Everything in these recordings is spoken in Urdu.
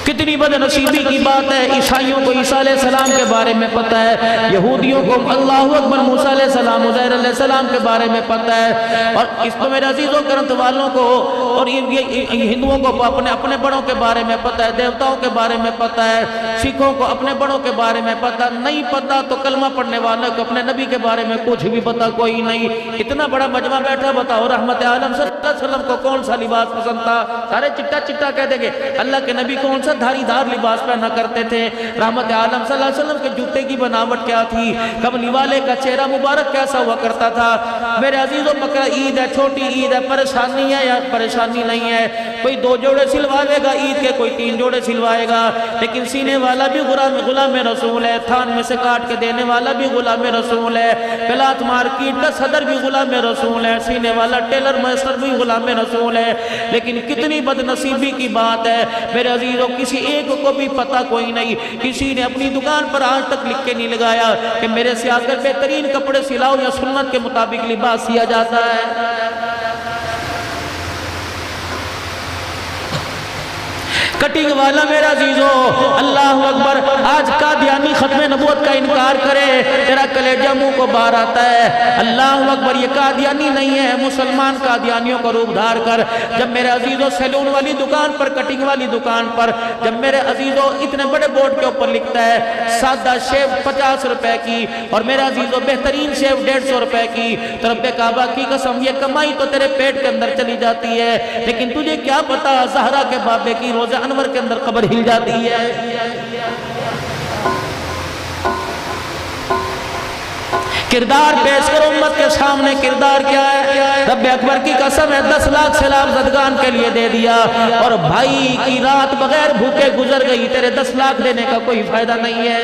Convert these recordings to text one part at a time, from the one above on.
کتنی بدنصیبی کی بات ہے، عیسائیوں کو عیسیٰ علیہ السلام کے بارے میں پتہ ہے، یہودیوں کو اللہ اکبر موسیٰ علیہ السلام عزیر علیہ السلام کے بارے میں پتہ ہے، اور اس کو میرے عزیزوں کرنت والوں کو اور ہندوؤں کو اپنے بڑوں کے بارے میں پتہ ہے، دیوتاؤں کے بارے میں پتہ ہے، سکھوں کو اپنے بڑوں کے بارے میں پتہ نہیں، پتہ تو کلمہ پڑھنے والوں کو اپنے نبی کے بارے میں کچھ بھی پتہ کوئی نہیں۔ اتنا بڑا مجمع بیٹھا، بتاؤ رحمت عالم صلی اللہ علیہ وسلم کو کون سا لباس پسند تھا؟ سارے چٹا چٹا کہہ دیں گے۔ اللہ کے نبی کون سا دھاری دار لباس پہنا کرتے تھے؟ رحمت عالم صلی اللہ علیہ وسلم کے جوتے کی بناوٹ کیا تھی؟ کملی والے کا چہرہ مبارک کیسا ہوا کرتا تھا؟ میرے عزیزوں بقرہ عید ہے، چھوٹی عید ہے، پریشانی ہے یا پریشانی نہیں ہے؟ کوئی 2 جوڑے سلوائے گا عید کے، کوئی 3 جوڑے سلوائے گا، لیکن سینے والا بھی غلام رسول ہے، تھان میں سے کاٹ کے دینے والا بھی غلام رسول ہے، کلات مارکیٹ کا صدر بھی غلام رسول ہے، سینے والا ٹیلر میسر بھی غلام رسول ہے۔ لیکن کتنی بدنصیبی کی بات ہے میرے عزیزوں، کسی ایک کو بھی پتہ کوئی نہیں، کسی نے اپنی دکان پر آج تک لکھ کے نہیں لگایا کہ میرے سے آگر بہترین کپڑے سلاؤ یا سنت کے مطابق لباس سیا جاتا ہے۔ کٹنگ والا میرا عزیزو، اللہ اکبر، آج قادیانی ختم نبوت کا انکار کرے تیرا کلیجہ منہ کو باہر آتا ہے۔ اللہ اکبر، یہ قادیانی نہیں ہے، مسلمان قادیانیوں کو روپ دھار کر جب میرے عزیزو سیلون والی دکان پر، کٹنگ والی دکان پر جب میرے عزیزو اتنے بڑے بورڈ کے اوپر لکھتا ہے سادہ شیو 50 روپے کی اور میرے عزیزو بہترین شیو 150 روپے کی، تو رب کعبہ کی قسم یہ کمائی تو تیرے پیٹ کے اندر چلی جاتی ہے، لیکن تجھے کیا پتا زہرا کے بابے کی روزہ انور کے اندر قبر ہل جاتی ہے۔ کردار پیش کرو امت کے سامنے، کردار کیا ہے؟ رب اکبر کی قسم ہے 10 لاکھ سیلاب زدگان کے لیے دے دیا، اور بھائی کی رات بغیر بھوکے گزر گئی، تیرے 10 لاکھ دینے کا کوئی فائدہ نہیں ہے۔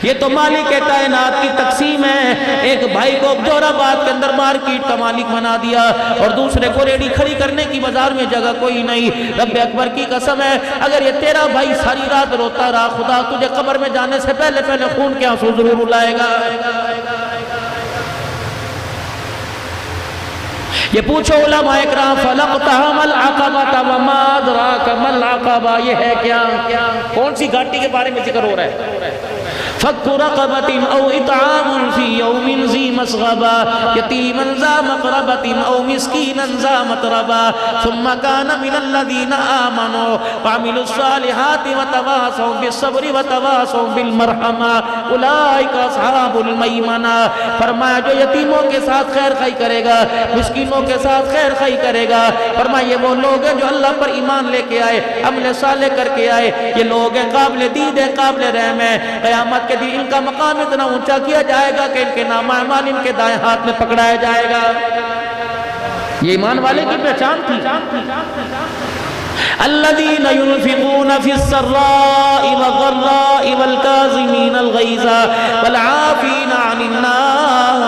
یہ تو مالک کائنات کی تقسیم ہے۔ ایک بھائی کو جور آباد کے اندر مارکیٹ کا مالک بنا دیا اور دوسرے کو ریڈی کھڑی کرنے کی بازار میں جگہ کوئی نہیں۔ رب اکبر کی قسم ہے اگر یہ تیرا بھائی ساری رات روتا رہا، خدا تجھے قبر میں جانے سے پہلے خون کے آنسو ضرور رلائے گا۔ یہ پوچھو علماء اکرام، فلقتہم العقبۃ وما ادراک ما العقبہ، یہ ہے کیا؟ کون سی گھاٹی کے بارے میں ذکر ہو رہا ہے؟ فَكُّ رَقَبَةٍ أَوْ إِطْعَامٌ فِي يَوْمٍ ذِي مَسْغَبَةٍ يَتِيمًا ذَا مَقْرَبَةٍ أَوْ مِسْكِينًا ذَا مَتْرَبَةٍ ثُمَّ كَانَ مِنَ الَّذِينَ آمَنُوا وَعَمِلُوا الصَّالِحَاتِ وَتَوَاصَوْا بِالصَّبْرِ وَتَوَاصَوْا بِالْمَرْحَمَةِ أُولَٰئِكَ أَصْحَابُ الْمَيْمَنَةِ۔ فرمایا جو یتیموں کے ساتھ خیر خواہی کرے گا، مسکینوں کے ساتھ خیر خواہی کرے گا، فرمایا یہ وہ لوگ ہیں جو اللہ پر ایمان لے کے آئے، عمل صالح کر کے آئے، یہ لوگ ہیں قابل دید ہیں، قابل رحم ہیں۔ قیامت کے دن ان کا مقام اتنا اونچا کیا جائے گا کہ ان کے نامہ اعمال ان کے دائیں ہاتھ میں پکڑایا جائے گا۔ یہ ایمان والے کی پہچان تھی۔ الذین ينفقون فی السراء والضراء والکاظمین الغیظ والعافین عن الناس۔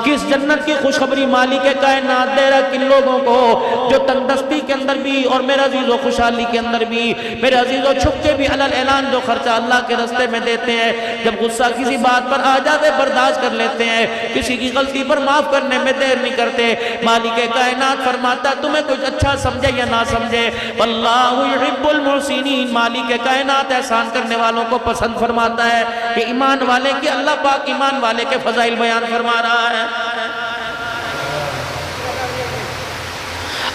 کس جنت کی خوشخبری مالک کائنات دے رہا کن لوگوں کو جو تندرستی کے اندر بھی اور میرے عزیز و خوشحالی کے اندر بھی، میرے عزیز و چھپ کے بھی علل اعلان جو خرچہ اللہ کے رستے میں دیتے ہیں، جب غصہ کسی بات پر آ جاتے برداشت کر لیتے ہیں، کسی کی غلطی پر معاف کرنے میں دیر نہیں کرتے۔ مالک کائنات فرماتا ہے تمہیں کچھ اچھا سمجھے یا نہ سمجھے، واللہ یحب المحسنین، مالک کائنات احسان کرنے والوں کو پسند فرماتا ہے۔ کہ ایمان والے کی اللہ پاک ایمان والے کے فضائل بیان فرما رہا ہے۔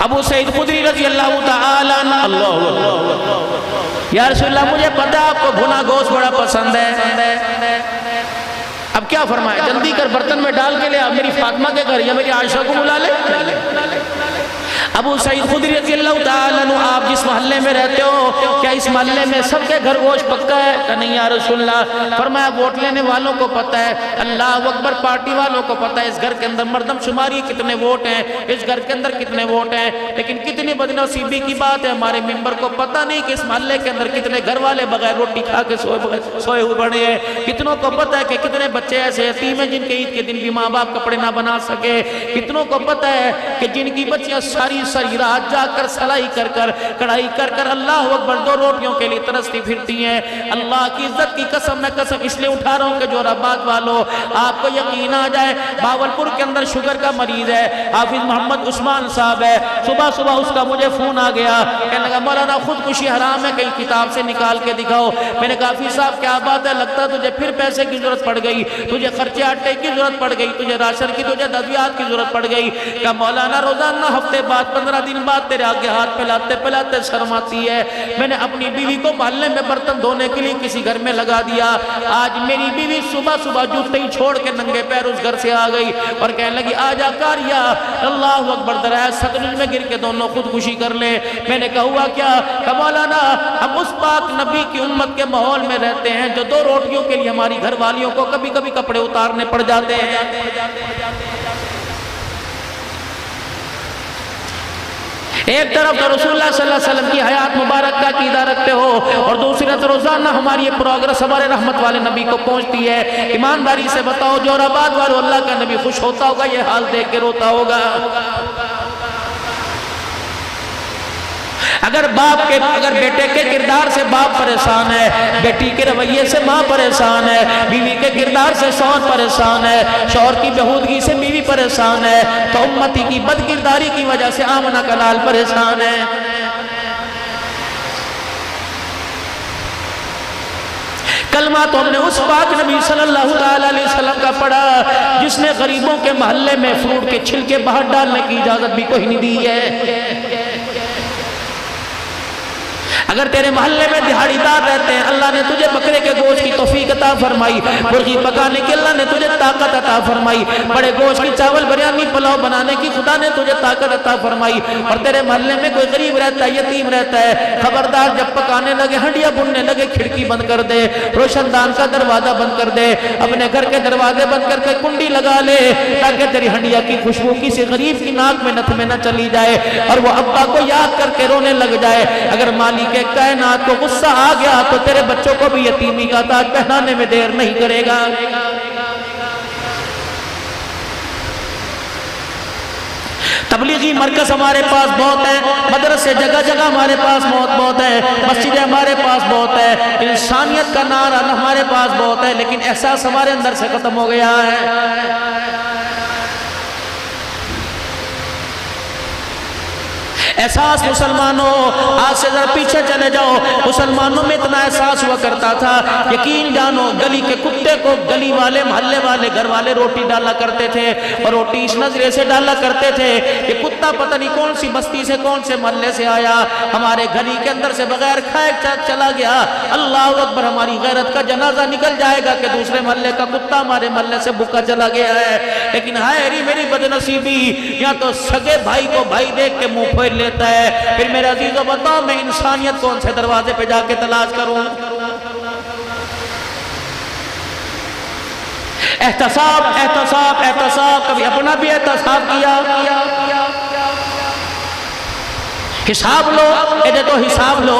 ابو سعید خدری رضی اللہ تعالیٰ عنہ، یا رسول اللہ مجھے پتہ آپ کو بھنا گوشت بڑا پسند ہے، اب کیا فرمایا؟ جلدی کر برتن میں ڈال کے لے، آپ میری فاطمہ کے گھر یا میری عائشہ کو بلا لے۔ ابو سعید خدری رضی اللہ تعالیٰ عنہ، آپ جس محلے میں رہتے ہو کیا اس محلے میں سب کے گھر گوشت پکا ہے؟ کہ نہیں یا رسول اللہ۔ فرمایا ووٹ لینے والوں کو پتہ ہے، اللہ اکبر، پارٹی والوں کو پتہ ہے اس گھر کے اندر مردم شماری کتنے ووٹ ہیں، اس گھر کے اندر کتنے ووٹ ہیں، لیکن کتنی بدنصیبی کی بات ہے ہمارے ممبر کو پتہ نہیں کہ اس محلے کے اندر کتنے گھر والے بغیر روٹی کھا کے سوئے ہوئے بڑے ہیں، کتنوں کو پتہ ہے کہ کتنے بچے ایسے یتیم ہیں جن کے عید کے دن بھی ماں باپ کپڑے نہ بنا سکے، کتنوں کو پتہ ہے کہ جن کی بچیاں ساری ساری رات جا کر سلائی کر کر کڑھائی کر کر اللہ اکبر 2 روٹیوں کے لیے ترستی پھرتی ہیں. اللہ کی عزت کی قسم میں قسم اس لیے اٹھا رہا ہوں کہ جوہر آباد والو آپ کو یقین آ جائے. باولپور کے اندر شوگر کا مریض ہے, حافظ محمد عثمان صاحب ہے. صبح صبح اس کا مجھے فون آ گیا, کہنے لگا مولانا خودکشی حرام ہے, کہیں کتاب سے نکال کے دکھاؤ. میں نے کہا حافظ صاحب کیا بات ہے, لگتا تجھے پھر پیسے کی ضرورت پڑ گئی, تجھے خرچے آٹے کی ضرورت پڑ گئی, تجھے راشن کی, تجھے ادویات کی ضرورت پڑ گئی. کہ مولانا روزانہ ہفتے بعد 15 دن بعد تیرے آگے ہاتھ پھیلاتے پھیلاتے شرم آتی ہے. میں نے اپنی بیوی کو محلے میں برتن دھونے کے لیے کسی گھر میں لگا دیا. آج میری بیوی صبح صبح جوتے ہی چھوڑ کے ننگے پیر اس گھر سے آ گئی اور کہنے لگی آجا کاریا اللہ اکبر درائے ستلج میں گر کے دونوں خودکشی کر لیں. میں نے کہا ہوا کیا؟ کہ مولانا ہم اس پاک نبی کی امت کے ماحول میں رہتے ہیں جو 2 روٹیوں کے لیے ہماری گھر والیوں کو کبھی کبھی کپڑے اتارنے پڑ جاتے ہیں. ایک طرف تو رسول اللہ صلی اللہ علیہ وسلم کی حیات مبارک کا عقیدہ رکھتے ہو اور دوسری طرف روزانہ ہماری یہ پروگرس ہمارے رحمت والے نبی کو پہنچتی ہے. ایمانداری سے بتاؤ جوہر آباد والو اللہ کا نبی خوش ہوتا ہوگا, یہ حال دیکھ کے روتا ہوگا. اگر بیٹے کے کردار سے باپ پریشان ہے, بیٹی کے رویے سے ماں پریشان ہے, بیوی کے کردار سے شوہر پریشان ہے, شوہر کی بہودگی سے بیوی پریشان ہے, تو امتی کی بد کرداری کی وجہ سے آمنہ کا لال پریشان ہے. کلمہ تو ہم نے اس پاک نبی صلی اللہ علیہ وسلم کا پڑھا جس نے غریبوں کے محلے میں فروٹ کے چھلکے باہر ڈالنے کی اجازت بھی کوئی نہیں دی ہے. اگر تیرے محلے میں دہاڑی دار رہتے ہیں, اللہ نے تجھے بکرے کے گوشت کی توفیق عطا فرمائی, مرغی پکانے کی اللہ نے تجھے طاقت عطا فرمائی, بڑے گوشت کی چاول بریانی پلاؤ بنانے کی خدا نے تجھے طاقت عطا فرمائی, اور تیرے محلے میں کوئی غریب رہتا ہے, یتیم رہتا ہے, خبردار جب پکانے لگے ہنڈیاں بننے لگے کھڑکی بند کر دے, روشن دان کا دروازہ بند کر دے, اپنے گھر کے دروازے بند کر کے کنڈی لگا لے تاکہ تیری ہنڈیا کی خوشبو کسی غریب کی ناک میں نتھ میں نہ چلی جائے اور وہ ابا کو یاد کر کے رونے لگ جائے. اگر مالک کائنات کو غصہ آ گیا تو تیرے بچوں کو بھی یتیمی کا تاج پہنانے میں دیر نہیں کرے گا. تبلیغی مرکز ہمارے پاس بہت ہے, مدرسے جگہ جگہ ہمارے پاس بہت ہے, مسجدیں ہمارے پاس بہت ہے, انسانیت کا نعرہ ہمارے پاس بہت ہے, لیکن احساس ہمارے اندر سے ختم ہو گیا ہے. احساس مسلمانوں, آج سے ذرا پیچھے چلے جاؤ, مسلمانوں میں اتنا احساس ہوا کرتا تھا, یقین جانو گلی کے کتے کو گلی والے محلے والے گھر والے روٹی ڈالا کرتے تھے, اور روٹی اس نظرے سے ڈالا کرتے تھے کہ کتا پتہ نہیں کون سی بستی سے کون سے محلے سے آیا, ہمارے گلی کے اندر سے بغیر کھائے چلا گیا. اللہ اکبر, ہماری غیرت کا جنازہ نکل جائے گا کہ دوسرے محلے کا کتا ہمارے محلے سے بھوکا چلا گیا ہے. لیکن ہائے میری بدنصیبی, یا تو سگے بھائی کو بھائی دیکھ کے منہ پھیر لیتا ہے. پھر میرے عزیزوں بتاؤ میں انسانیت کون سے دروازے پہ جا کے تلاش کروں؟ احتساب احتساب احتساب, کبھی اپنا بھی احتساب کیا, حساب لو, ایڈے تو حساب لو,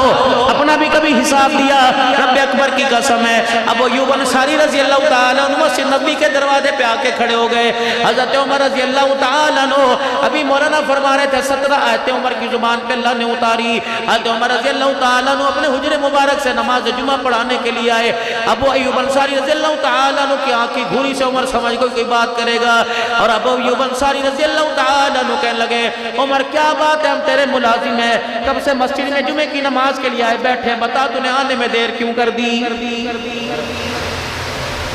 اپنا بھی کبھی حساب دیا. رب اکبر کی قسم ہے, ابو ایوب انصاری رضی اللہ تعالیٰ عنہ مسجد نبی کے دروازے پہ آ کے کھڑے ہو گئے. حضرت عمر رضی اللہ تعالیٰ عنہ ابھی مولانا فرما رہے تھے 17 آیتیں عمر کی زبان پہ اللہ نے اتاری. حضرت عمر رضی اللہ تعالیٰ عنہ اپنے حجر مبارک سے نماز جمعہ پڑھانے کے لیے آئے. ابو ایوب انصاری رضی اللہ تعالیٰ عنہ کی آنکھ کی گھوری سے عمر سمجھ کوئی بات کرے گا, اور ابو ایوب انصاری رضی اللہ تعالیٰ عنہ کہنے لگے عمر کیا بات ہے, ہم تیرے ملازم ہیں, کب سے مسجد میں جمعے کی نماز کے لیے آئے بیٹھے, بتا تو نے آنے میں دیر کیوں کر دی؟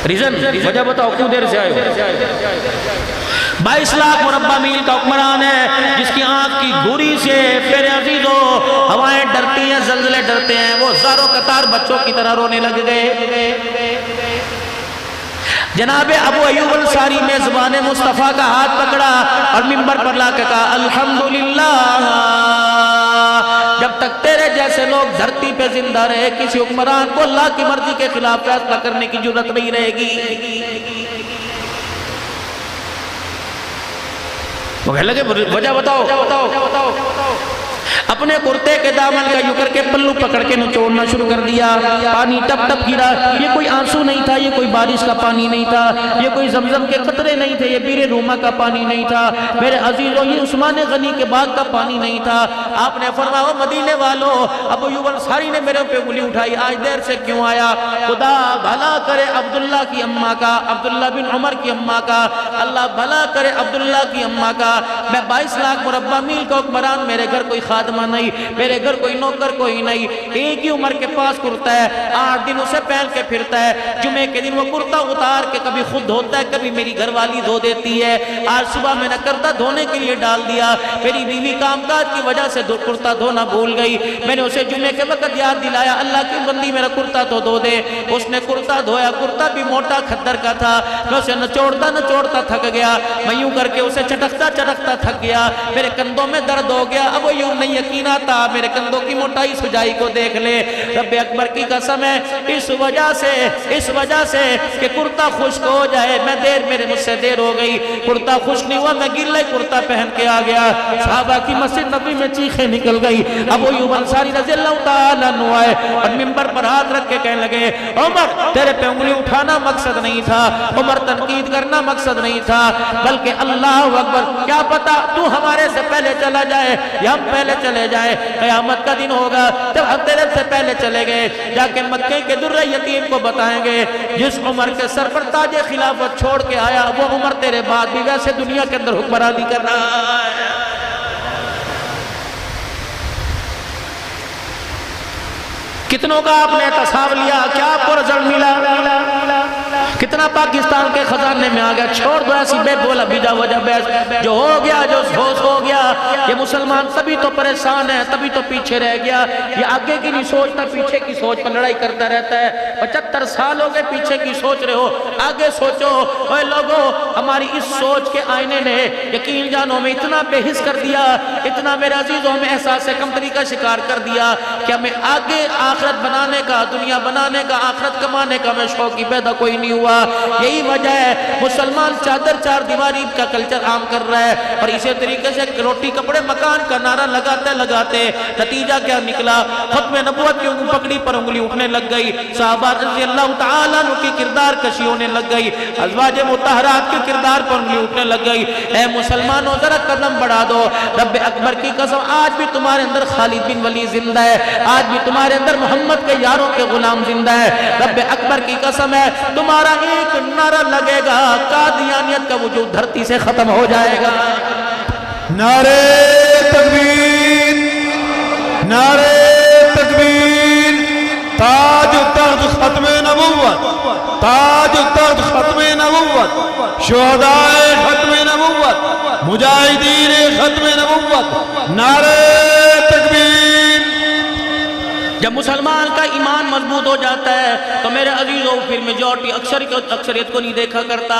ریزن وجہ بتاؤ, کیوں دیر سے آئے ہو؟ 22 لاکھ مربع میل کا حکمران ہے جس کی آنکھ کی گھوری سے میرے عزیزو ہوائیں ڈرتی ہیں, زلزلے ڈرتے ہیں. وہ زاروں قطار بچوں کی طرح رونے لگ گئے. جناب ابو ایوب انصاری میں زبان مصطفیٰ کا ہاتھ پکڑا اور منبر پر لا کے کہا الحمدللہ, جب تک تیرے جیسے لوگ دھرتی پہ زندہ رہے کسی حکمران کو اللہ کی مرضی کے خلاف فیصلہ کرنے کی جرات نہیں رہے گی. وہ کہنے لگے وجہ بتاؤ. اپنے کرتے کے دامن کا یوں کر کے پلو پکڑ کے نچوڑنا شروع کر دیا. پانی ٹپ ٹپ گرا. یہ کوئی آنسو نہیں تھا, یہ کوئی بارش کا پانی نہیں تھا, یہ کوئی زمزم کے قطرے نہیں تھے, یہ بیر روما کا پانی نہیں تھا میرے عزیزوں, یہ عثمان غنی کے باغ کا پانی نہیں تھا. آپ نے فرمایا مدینے والوں, ابو ایوب انصاری نے میرے پہ انگلی اٹھائی, آج دیر سے کیوں آیا؟ خدا بھلا کرے عبداللہ کی اماں کا, عبداللہ بن عمر کی اماں کا, اللہ بھلا کرے عبداللہ کی اماں کا. میں 22 لاکھ مربع میل کا حکمران, میرے گھر کوئی خادمہ نہیں, میرے گھر کوئی نوکر کوئی نہیں, ایک ہی عمر کے پاس کرتا ہے, 8 دن اسے پہن کے پھرتا ہے. جمعے کے دن وہ کرتا اتار کے کبھی خود دھوتا ہے, کبھی میری گھر والی دھو دیتی ہے. آج صبح میں نے کرتا دھونے کے لیے ڈال دیا, میری بیوی کام کاج کی وجہ سے کرتا دھونا بھول گئی. میں نے اسے جمعے کے وقت یاد دلایا, اللہ کی بندی میرا کرتا تو دھو دے. اس نے کرتا دھویا, کرتا بھی موٹا کھدر کا تھا. میں اسے نچوڑتا تھک گیا, میں یوں کر کے اسے چٹکتا تھک گیا, میرے کندھوں میں درد ہو گیا. اب وہ یوں نہیں یقین آتا, میرے کندھوں کی موٹائی سجائی کو دیکھ لے. رب اکبر کی قسم ہے, اس وجہ سے کہ کرتا خشک ہو جائے, میرے مجھ سے دیر ہو گئی, کرتا خشک نہیں ہوا, میں گیلا کرتا پہن کے آ گیا. صحابہ کی مسجد نبی میں چیخیں نکل گئی. ابو ایوب انصاری رضی اللہ تعالیٰ عنہ آئے اور منبر پر ہاتھ رکھ کے کہنے لگے, عمر تیرے پہ انگلی اٹھانا مقصد نہیں تھا, عمر تنقید کرنا مقصد نہیں تھا, بلکہ اللہ اکبر, کیا پتا تو ہمارے سے پہلے چلا جائے یا ہم پہلے چلے جائیں. قیامت کا دن ہوگا جب ہم تیرے سے پہلے چلے گئے, جا کے مکے کے در یتیم کو بتائیں گے, جس عمر کے سر پر تاج خلافت چھوڑ کے آیا, وہ عمر تیرے بعد بھی ویسے دنیا کے اندر حکمرانی کر رہا ہے. کتنوں کا آپ نے تصاویر لیا, کیا آپ کو رزلٹ ملا؟ کتنا پاکستان کے خزانے میں آ گیا؟ چھوڑ دو ایسی بیت بولا بیجا وجہ بیس, جو ہو گیا جو ہو گیا. یہ مسلمان تبھی تو پریشان ہے, تبھی تو پیچھے رہ گیا. یہ آگے کی نہیں سوچتا, پیچھے کی سوچ پر لڑائی کرتا رہتا ہے. 75 سال ہو گئے پیچھے کی سوچ رہے ہو, آگے سوچو. اے لوگو, ہماری اس سوچ کے آئینے نے یقین جانوں میں اتنا بے حس کر دیا, اتنا میرے عزیزوں میں احساس کمتری کا شکار کر دیا کہ ہمیں آگے آخرت بنانے کا, دنیا بنانے کا, آخرت کمانے کا میں شوقی پیدا کوئی نہیں ہوا. یہی وجہ ہے مسلمان چادر چار دیواری کا کلچر عام کر رہا ہے, اور اسی طریقے سے روٹی کپڑے مکان کا نعرہ لگاتے نتیجہ کیا نکلا؟ ختم نبوت کی پگڑی پر انگلی اٹھنے لگ گئی, صحابہ رضی اللہ تعالیٰ عنہ کی کردار کشی ہونے لگ گئی, ازواج مطہرات کے کردار پر انگلی اٹھنے لگ گئی. اے مسلمانوں ذرا قدم بڑھا دو. رب اکبر کی قسم, آج بھی تمہارے اندر خالد بن ولید زندہ ہے, آج بھی تمہارے اندر محمد کے یاروں کے غلام زندہ ہے. رب اکبر کی قسم ہے, تمہارا ایک نعرہ لگے گا, قادیانیت کا وجود دھرتی سے ختم ہو جائے گا. نعرے تکبیر, نعرے تکبیر. تاج و تخت ختم نبوت, تاج و تخت ختم نبوت, شہدائے ختم نبوت, مجاہدین ختم نبوت. نعرے تکبیر. جب مسلمان کا ایمان مضبوط ہو جاتا ہے تو میرے عزیزوں پھر میجورٹی اکثریت کو نہیں دیکھا کرتا.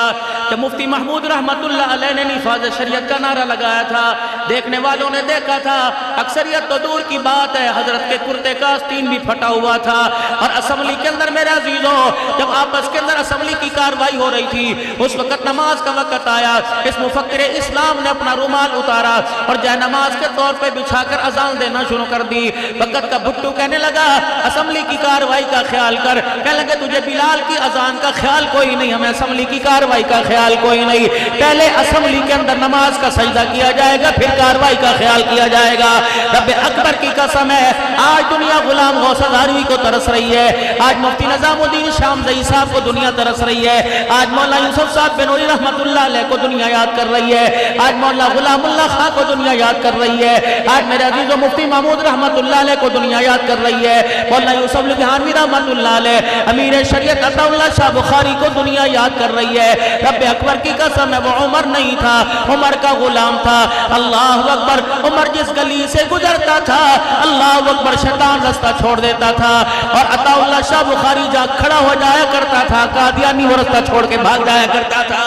جب مفتی محمود رحمت اللہ علیہ نے نفاذ شریعت کا نعرہ لگایا تھا, دیکھنے والوں نے دیکھا تھا, اکثریت تو دور کی بات ہے, حضرت کے کرتے کا آستین بھی پھٹا ہوا تھا. اور اسمبلی کے اندر میرے عزیزوں, جب آپس کے اندر اسمبلی کی کاروائی ہو رہی تھی, اس وقت نماز کا وقت آیا. اس مفکر اسلام نے اپنا رومال اتارا اور جائے نماز کے طور پہ بچھا کر اذان دینا شروع کر دی. وقت کا بھٹو کہنے لگا, اسمبلی کی کاروائی کا خیال کر. کہنے لگے, تجھے بلال کی اذان کا خیال کوئی نہیں, ہمیں اسمبلی کی کاروائی کا خیال کوئی نہیں. پہلے اسمبلی کے اندر نماز کا سجدہ کیا جائے گا, پھر کاروائی کا خیال کیا جائے گا. رب اکبر کی قسم ہے, آج دنیا غلام غوث ہزاروی کو ترس رہی ہے, آج مفتی نظام الدین شامزئی صاحب کو دنیا ترس رہی ہے, آج مولانا یوسف صاحب بن نوری رحمت اللہ علیہ کو دنیا یاد کر رہی ہے, آج مولانا غلام اللہ خان کو دنیا یاد کر رہی ہے, آج میرے عزیزوں مفتی محمود رحمت اللہ علیہ کو دنیا یاد کر رہی ہے, مولانا یوسف لدھیانوی رحمت اللہ علیہ, امیر شریعت عطا اللہ شاہ بخاری کو دنیا یاد کر رہی ہے. رب اکبر کی قسم ہے, وہ عمر نہیں تھا, عمر کا غلام تھا. اللہ اکبر. عمر جس گلی سے گزرتا تھا, اللہ اکبر, شیطان رستہ چھوڑ دیتا تھا, اور عطا اللہ شاہ بخاری جا کھڑا ہو جایا کرتا تھا, قادیانی وہ رستہ چھوڑ کے بھاگ جایا کرتا تھا.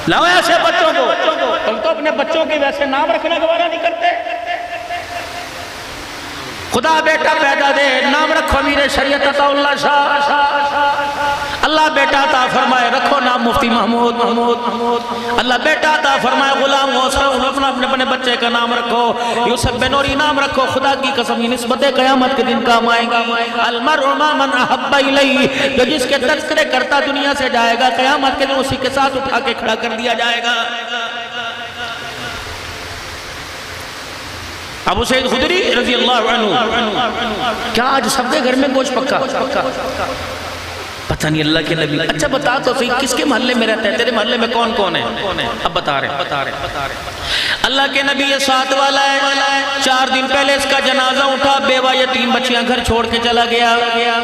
لاؤ ایسے بچوں کو, تم تو اپنے بچوں کے ویسے نام رکھنا گوارا نہیں کرتے. خدا بیٹا پیدا دے، نام رکھو امیر شریعت عطا اللہ شاہ، اللہ بیٹا عطا فرمائے، رکھو نام مفتی محمود، اللہ بیٹا عطا فرمائے، غلام غوث اپنے بچے کا نام رکھو، یوسف بن نوری نام رکھو، خدا کی قسم یہ نسبت قیامت کے دن کام آئیں گی۔ المرء مع من احب الیہ، جو جس کے تذکرے کرتا دنیا سے جائے گا، قیامت کے دن اسی کے ساتھ اٹھا کے کھڑا کر دیا جائے گا۔ ابو سعید خدری رضی اللہ عنہ، کیا آج سب کے گھر میں گوشت پکا؟ پتہ نہیں اللہ کے نبی، اچھا بتا تو صحیح کس کے محلے میں رہتا ہے، تیرے محلے میں کون کون ہے؟ اب بتا رہے اللہ کے نبی یہ ساتھ والا ہے، 4 دن پہلے اس کا جنازہ اٹھا، بیوہ یتیم بچیاں گھر چھوڑ کے چلا گیا،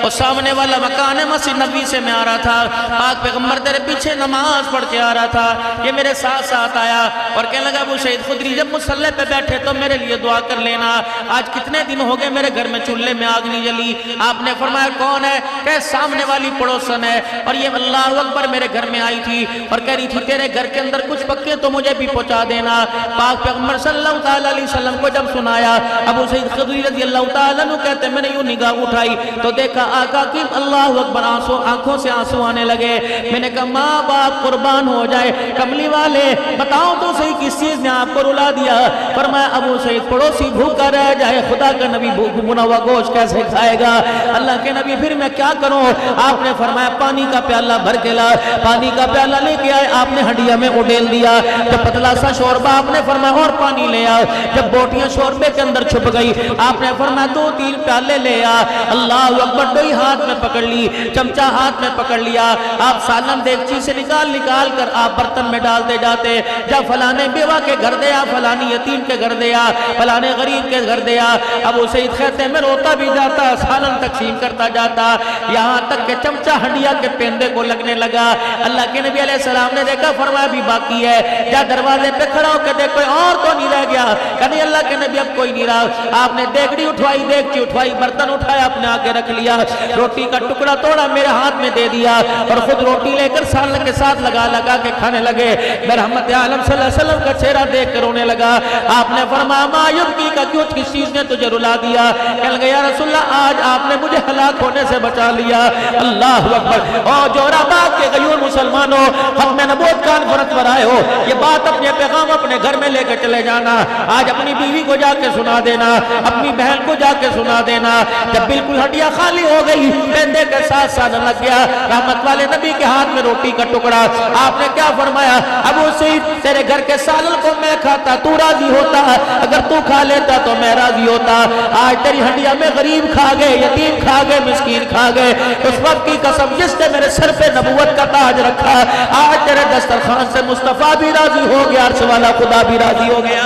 اور سامنے والا مکان مسجد نبی سے میں آ رہا تھا، پاک پیغمبر تیرے پیچھے نماز پڑھ کے آ رہا تھا، یہ میرے ساتھ ساتھ آیا اور کہنے لگا ابو سعید خدری جب مصلی پہ بیٹھے تو میرے لیے دعا کر لینا، آج کتنے دن ہو گئے میرے گھر میں چولہے میں آگ نہیں جلی۔ آپ نے فرمایا کون ہے؟ کہ سامنے والی پڑوسن ہے، اور یہ اللہ اکبر میرے گھر میں آئی تھی اور کہہ رہی تھی تیرے گھر کے اندر کچھ پکے تو مجھے بھی پہنچا دینا۔ پاک پیغمبر صلی اللہ علیہ وسلم کو جب سنایا، ابو سعید خدری رضی اللہ تعالیٰ عنہ کہتے ہیں میں نے یوں نگاہ اٹھائی تو دیکھا آقا کی اللہ اکبر آنکھوں سے آنسو آنے لگے۔ میں نے کہا ماں باپ قربان ہو جائے، کملی والے بتاؤ تو صحیح کس چیز نے آپ کو رلا دیا؟ فرمایا ابو سعید پڑوسی بھوکا رہ جائے خدا کا نبی بنا ہوا گوشت کیسے کھائے گا؟ اللہ کے نبی پھر میں کیا کروں؟ آپ نے فرمایا پانی کا پیالہ بھر کے لا، پانی کا پیالہ لے کے آئے، آپ نے ہنڈیا میں اڈیل دیا، جب پتلا سا شوربہ آپ نے فرمایا اور پانی لے آ، جب بوٹیاں شوربے کے اندر چھپ گئی آپ نے فرمایا 2-3 پیالے لے آ، اللہ اکبر ڈوئی ہاتھ میں پکڑ لی، چمچہ ہاتھ میں پکڑ لیا، آپ سالن دیگچی سے نکال کر آپ برتن میں ڈالتے جاتے، جب فلانے بیوہ کے گھر دیا، فلانی یتیم کے گھر دیا، فلانے غریب کے گھر دیا۔ ابو سعید کہتے ہیں میں روتا بھی جاتا، سالن تقسیم کرتا جاتا، یہاں تک کہ چمچہ ہنڈیا کے پیندے کو لگنے لگا۔ اللہ کے نبی علیہ السلام نے دیکھا، فرمایا بھی باقی ہے، جا دروازے پہ کھڑا ہو کے دیکھ کوئی اور تو نہیں رہ گیا؟ کہنے اللہ کے نبی اب کوئی نہیں رہا۔ آپ نے دیگڑی اٹھوائی، دیگچی اٹھوائی، برتن اٹھایا، اپنے آگے رکھ لیا، روٹی کا ٹکڑا توڑا میرے ہاتھ میں دے دیا اور خود روٹی لے کر سالن کے ساتھ لگا کے کھانے لگے۔ میں رحمت عالم صلی اللہ علیہ وسلم کا چہرہ دیکھ کر رونے لگا۔ آپ نے فرمایا ما یبکی کا کیوں کس چیز نے تجھے رلا دیا؟ کہنے لگا یا رسول اللہ آج آپ نے مجھے ہلاک ہونے سے بچا لیا۔ اللہ اکبر۔ اور جوراباد کے غیور مسلمانوں، ختم نبوت کانفرنس پر آئے ہو، یہ بات اپنے پیغام اپنے گھر میں لے کے چلے جانا، آج اپنی بیوی کو جا کے سنا دینا، اپنی بہن کو جا کے سنا دینا۔ جب بالکل ہڈیا خالی ہو گئی، پیندے کے ساتھ سالن لگ گیا، رحمت والے نبی کے ہاتھ میں روٹی کا ٹکڑا، آپ نے کیا فرمایا؟ ابو سعید تیرے گھر کے سالن کو میں کھاتا تو راضی ہوتا، اگر تو کھا لیتا تو میں راضی ہوتا۔ آج تیری ہڈیا میں غریب کھا گئے، یتیم کھا گئے، مسکین کھا گئے، اس وقت کی قسم جس نے میرے سر پہ نبوت کا تاج رکھا، آج تیرے دسترخوان سے مصطفیٰ بھی راضی ہو گیا، عرش والا خدا بھی راضی ہو گیا۔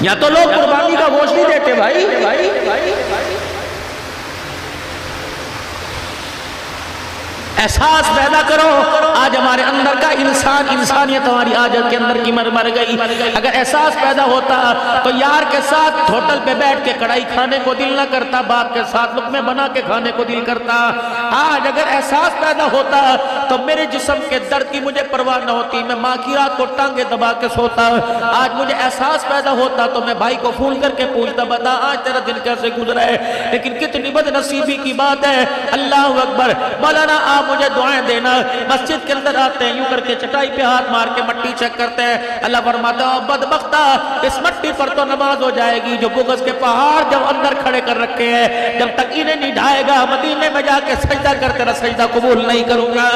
یا تو لوگ قربانی کا گوشت نہیں دیتے بھائی، احساس پیدا کرو۔ آج ہمارے اندر کا انسانیت ہماری آج کے اندر کی مر گئی۔ اگر احساس پیدا ہوتا تو یار کے ساتھ ہوٹل پہ بیٹھ کے کڑھائی کھانے کو دل نہ کرتا، باپ کے ساتھ لقمے بنا کے کھانے کو دل کرتا۔ آج اگر احساس پیدا ہوتا تو میرے جسم کے درد کی مجھے پرواہ نہ ہوتی، میں ماں کی رات کو ٹانگیں دبا کے سوتا۔ آج مجھے احساس پیدا ہوتا تو میں بھائی کو فون کر کے پوچھتا بتا آج تیرا دن کیسے گزرا ہے۔ لیکن کتنی بد نصیبی کی بات ہے۔ اللہ اکبر۔ مولانا آپ مجھے دعائیں دینا۔ مسجد کے اندر آتے ہیں، یوں کر کے چٹائی پہ ہاتھ مار کے مٹی چیک کرتے ہیں، اللہ فرماتا ہے بدبختہ اس مٹی پر تو نماز ہو جائے گی جو بغض کے پہاڑ جب اندر کھڑے کر رکھے ہیں، جب تک انہیں نہیں ڈھائے گا مدینے میں جا کے سجدہ کر تیرا سجدہ قبول نہیں کروں گا۔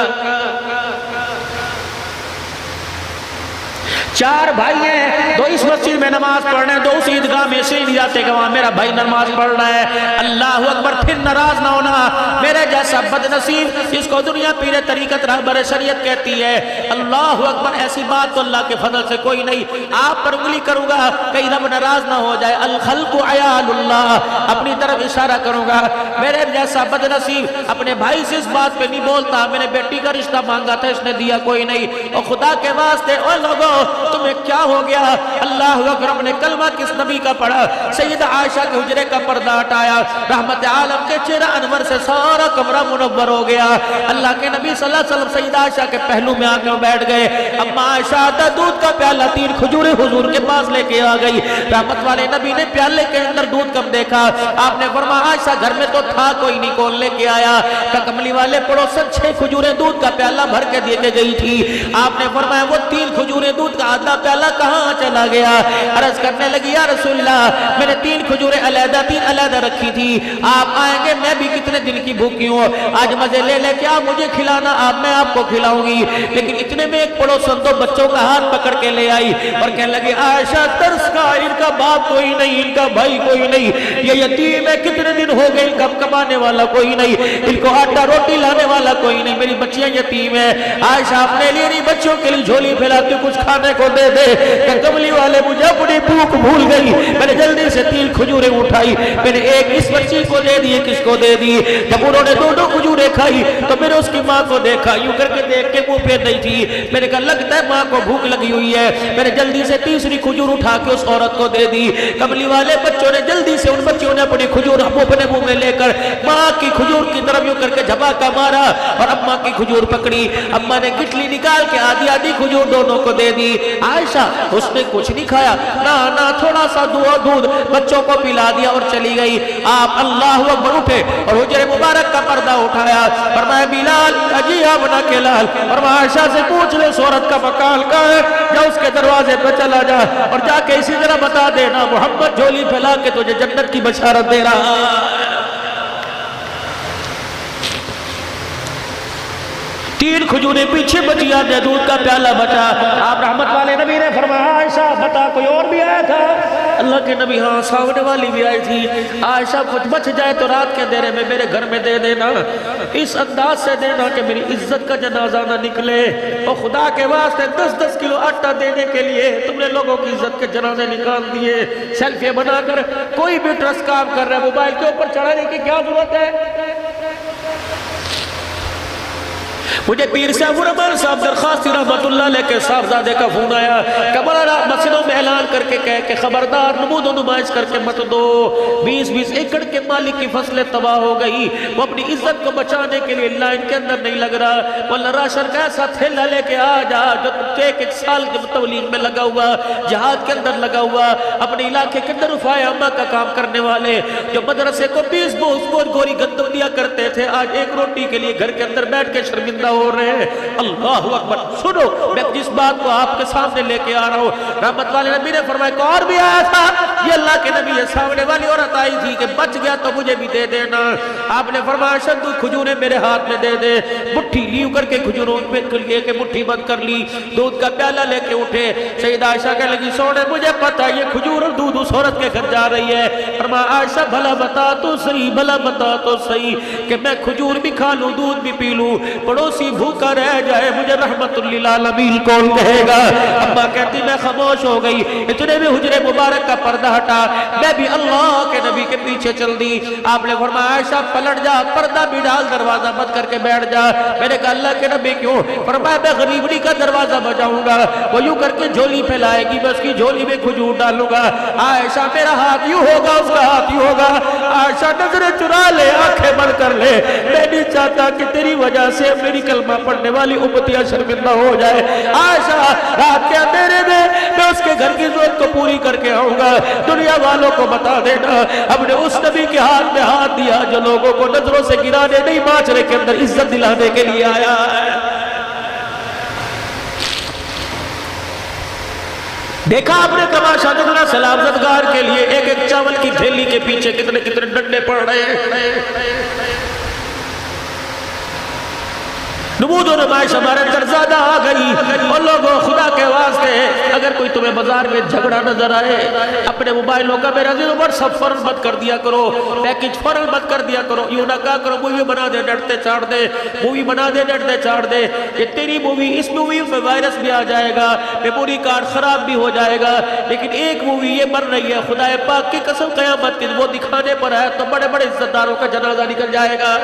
4 بھائی ہیں، 2 اس مسجد میں نماز پڑھ رہے ہیں، 2 اس عیدگاہ میں سے نہیں جاتے کہ وہاں میرا بھائی نماز پڑھ رہا ہے۔ اللہ اکبر۔ پھر ناراض نہ ہونا، میرے جیسا بد نصیب جس کو دنیا پیر طریقت رہبر شریعت کہتی ہے، اللہ اکبر ایسی بات تو اللہ کے فضل سے کوئی نہیں۔ آپ پر انگلی کروں گا کہیں رب ناراض نہ ہو جائے، الخلق عیال اللہ، اپنی طرف اشارہ کروں گا۔ میرے جیسا بد نصیب اپنے بھائی سے اس بات پہ نہیں بولتا، میں نے بیٹی کا رشتہ مانگا تھا اس نے دیا کوئی نہیں، اور خدا کے واسطے اوے لوگوں تمہیں کیا ہو گیا. اللہ اکبر. اپنے کلمہ کس نبی کا پڑھا؟ سیدہ عائشہ کے حجرے کا پردہ ہٹایا. رحمت عالم کے چہرہ انور سے سارا کمرہ منور ہو گیا. اللہ کے نبی صلی اللہ علیہ وسلم سیدہ عائشہ کے پہلو میں آ کے بیٹھ گئے. اما عائشہ آتا دودھ کا پیالہ 3 کھجوریں حضور کے پاس لے کے آ گئی. رحمت والے نبی نے پیالے کے اندر دودھ کم دیکھا. آپ نے فرمایا عائشہ گھر میں تو تھا کوئی نہیں, کون لے کے آیا؟ کہ کملی والے پڑوسن 6 کھجوریں دودھ کا پیالہ بھر کے دے کے گئی تھی. آپ نے فرمایا وہ 3 کھجوریں دودھ کا آدھا پیالہ کہاں چلا گیا؟ عرض کرنے لگی یا رسول اللہ میں نے 3 کھجوریں علیحدہ 3 علیحدہ رکھی تھی. آپ آئیں گے, میں بھی کتنے دن کی بھوکی ہوں, آج مزے لے لے کے آپ مجھے کھلانا, میں آپ کو کھلاؤں گی. لیکن اتنے میں ایک پڑوسن 2 بچوں کا ہاتھ پکڑ کے لے آئی اور کہنے لگی عائشہ ترس کا, ان کا باپ کوئی نہیں, ان کا بھائی کوئی نہیں, یہ یتیم ہے, کتنے دن ہو گئے, ان کا کمانے والا کوئی نہیں, ان کو آٹا روٹی لانے والا کوئی نہیں, میری بچیاں یتیم ہیں. عائشہ اپنے لیے نہیں بچوں کے لیے جھولی پھیلاتی, کچھ کھانے کو دے دے. کہ کملی والے مجھے اپنی بھوک بھول گئی, میں نے جلدی سے 3 کھجوریں اٹھائی, میں نے ایک اس بچی کو دے دی, کس کو دے دی. جب انہوں نے 2 کھجوریں کھائی تو میں نے اس کی ماں کو دیکھا, یوں کر کے دیکھ کے منہ پہ نہیں تھی. میں نے کہا لگتا ہے ماں کو بھوک لگی ہوئی ہے. میں نے جلدی سے تیسری کھجور اٹھا کے اس عورت کو دے دی. کملی والے بچوں نے جلدی سے, ان بچوں نے اپنی کھجور اپنے منہ میں لے کر ماں کی کھجور کی طرف یوں کر کے جھپاکا مارا اور اماں کی کھجور پکڑی. اماں نے گٹلی نکال کے آدھی آدھی کھجور دونوں کو دے دی. عائشہ اس نے کچھ نہیں کھایا, نہ تھوڑا سا دودھ بچوں کو پلا دیا اور چلی گئی. آپ اللہ اکبر اٹھے اور حجرے مبارک کا پردہ اٹھایا. فرمایا بلال اجی اپنا کے لال, اور عائشہ سے پوچھ لے عورت کا مکان کہاں ہے, جا اس کے دروازے پہ چلا جا اور جا کے اسی طرح بتا دینا محمد جھولی پھیلا کے تجھے جنت کی بشارت دے رہا. 3 کھجوریں پیچھے بچی, آدھے دودھ کا پیالہ بچا. آپ رحمت والے نبی نے فرمایا عائشہ بتا کوئی اور بھی آیا تھا؟ اللہ کے نبی ہاں سامنے والی بھی آئی تھی. عائشہ کچھ بچ جائے تو رات کے دیرے میں میرے گھر میں دے دینا, اس انداز سے دینا کہ میری عزت کا جنازہ نہ نکلے. اور خدا کے واسطے 10-10 کلو آٹا دینے کے لیے تم نے لوگوں کی عزت کے جنازے نکال دیے. سیلفی بنا کر کوئی بھی ٹرسٹ کام کر رہا ہے, موبائل کے اوپر چڑھانے کی کیا ضرورت ہے؟ مجھے پیر صاحب رحمان صاحب درخواستی رحمت اللہ علیہ کے صاحبزادے کا فون آیا کہ مولانا مسجدوں میں اعلان کر کے کہے کہ خبردار نمود و نمائش کر کے مت دو, 20 ایکڑ کے مالک کی فصلیں تباہ ہو گئی, وہ اپنی عزت کو بچانے کے لیے لائن کے اندر نہیں لگ رہا. مولانا راشن کا ایسا تھیلا لے کے آ جا جو 1 سال کے تبلیغ میں لگا ہوا, جہاد کے اندر لگا ہوا, اپنے علاقے کے اندر رفاع عامہ کا کام کرنے والے, جو مدرسے کو 20 گوری گندم دیا کرتے تھے, آج 1 روٹی کے لیے گھر کے اندر بیٹھ کے شرمندہ ہو رہے ہیں. اللہ اکبر. سنو میں جس بات کو آپ کے سامنے لے کے آ رہا ہوں, رحمت والے نبی نے فرمایا کہ اور بھی آیا تھا, یہ اللہ کے نبی ہے. سامنے والی عورت آئی تھی کہ بچ گیا تو مجھے بھی دے دینا. آپ نے فرمایا شدو کھجوریں میرے ہاتھ میں دے دے. مٹھی لیو کر کے کھجوروں پہ کلیے کہ مٹھی بند کر لی, دودھ کا پیالہ لے کے اٹھے. سیدہ عائشہ کہنے لگی سونے مجھے پتا یہ کھجور اور دودھ اس عورت کے گھر جا رہی ہے. فرمایا عائشہ بھلا بتا تو صحیح, بھلا بتا تو صحیح کہ میں کھجور بھی کھا لوں دودھ بھی پی لوں, پڑوسی بھوکا رہ جائے مجھے رحمت للعالمین کون کہے گا؟ اماں کہتی میں خاموش ہو گئی. اتنے میں حجرے مبارک کا پردہ ہٹا, میں بھی اللہ کے نبی کے پیچھے چل دی. آپ نے فرمایا عائشہ پلٹ جا, پردہ بھی ڈال, دروازہ بند کر کے بیٹھ جا. میں نے کہا اللہ کے نبی کیوں؟ فرمایا میں غریبڑی کا دروازہ بجاؤں گا, وہ یوں کر کے جھولی پھیلائے گی, میں اس کی جھولی میں کھجور ڈالوں گا. عائشہ میرا ہاتھ یوں ہوگا, اس کا ہاتھ یوں ہوگا. عائشہ نظریں چرا لے, آنکھیں بند کر لے, میں نہیں چاہتا کہ تیری وجہ سے میری کلمہ پڑھنے والی امتیاں شرمندہ ہو جائے. عائشہ رات کے اندھیرے میں اس کے گھر کی ضرورت کو پوری کر کے آؤں گا. دنیا والوں کو بتا دینا ہم نے اس نبی کے ہاتھ میں ہاتھ دیا جو لوگوں کو نظروں سے گرانے نہیں, معاشرے کے اندر عزت دلانے کے لیے آیا ہے. دیکھا آپ نے تماشا, جتنا سلام زدگار کے لیے ایک چاول کی تھیلی کے پیچھے کتنے ڈنڈے پڑ رہے ہیں. نمود و نمائش ہمارے اندر زیادہ آ گئی. اور لوگوں خدا کے واسطے اگر کوئی تمہیں بازار میں جھگڑا نظر آئے, اپنے موبائلوں کا میرا عزیز عمر سب فوراً بند کر دیا کرو, پیکج فوراً بند کر دیا کرو. یوں نہ کہا کرو مووی بنا دے ڈٹتے چاڑ دے, مووی بنا دے ڈٹتے چاڑ دے. یہ تیری مووی, اس مووی میں وائرس بھی آ جائے گا, میموری کارڈ خراب بھی ہو جائے گا, لیکن ایک مووی یہ بن رہی ہے خدا پاک کی قسم قیامت کی وہ دکھانے پر ہے تو بڑے بڑے عزت داروں کا جنازہ نکل جائے گا.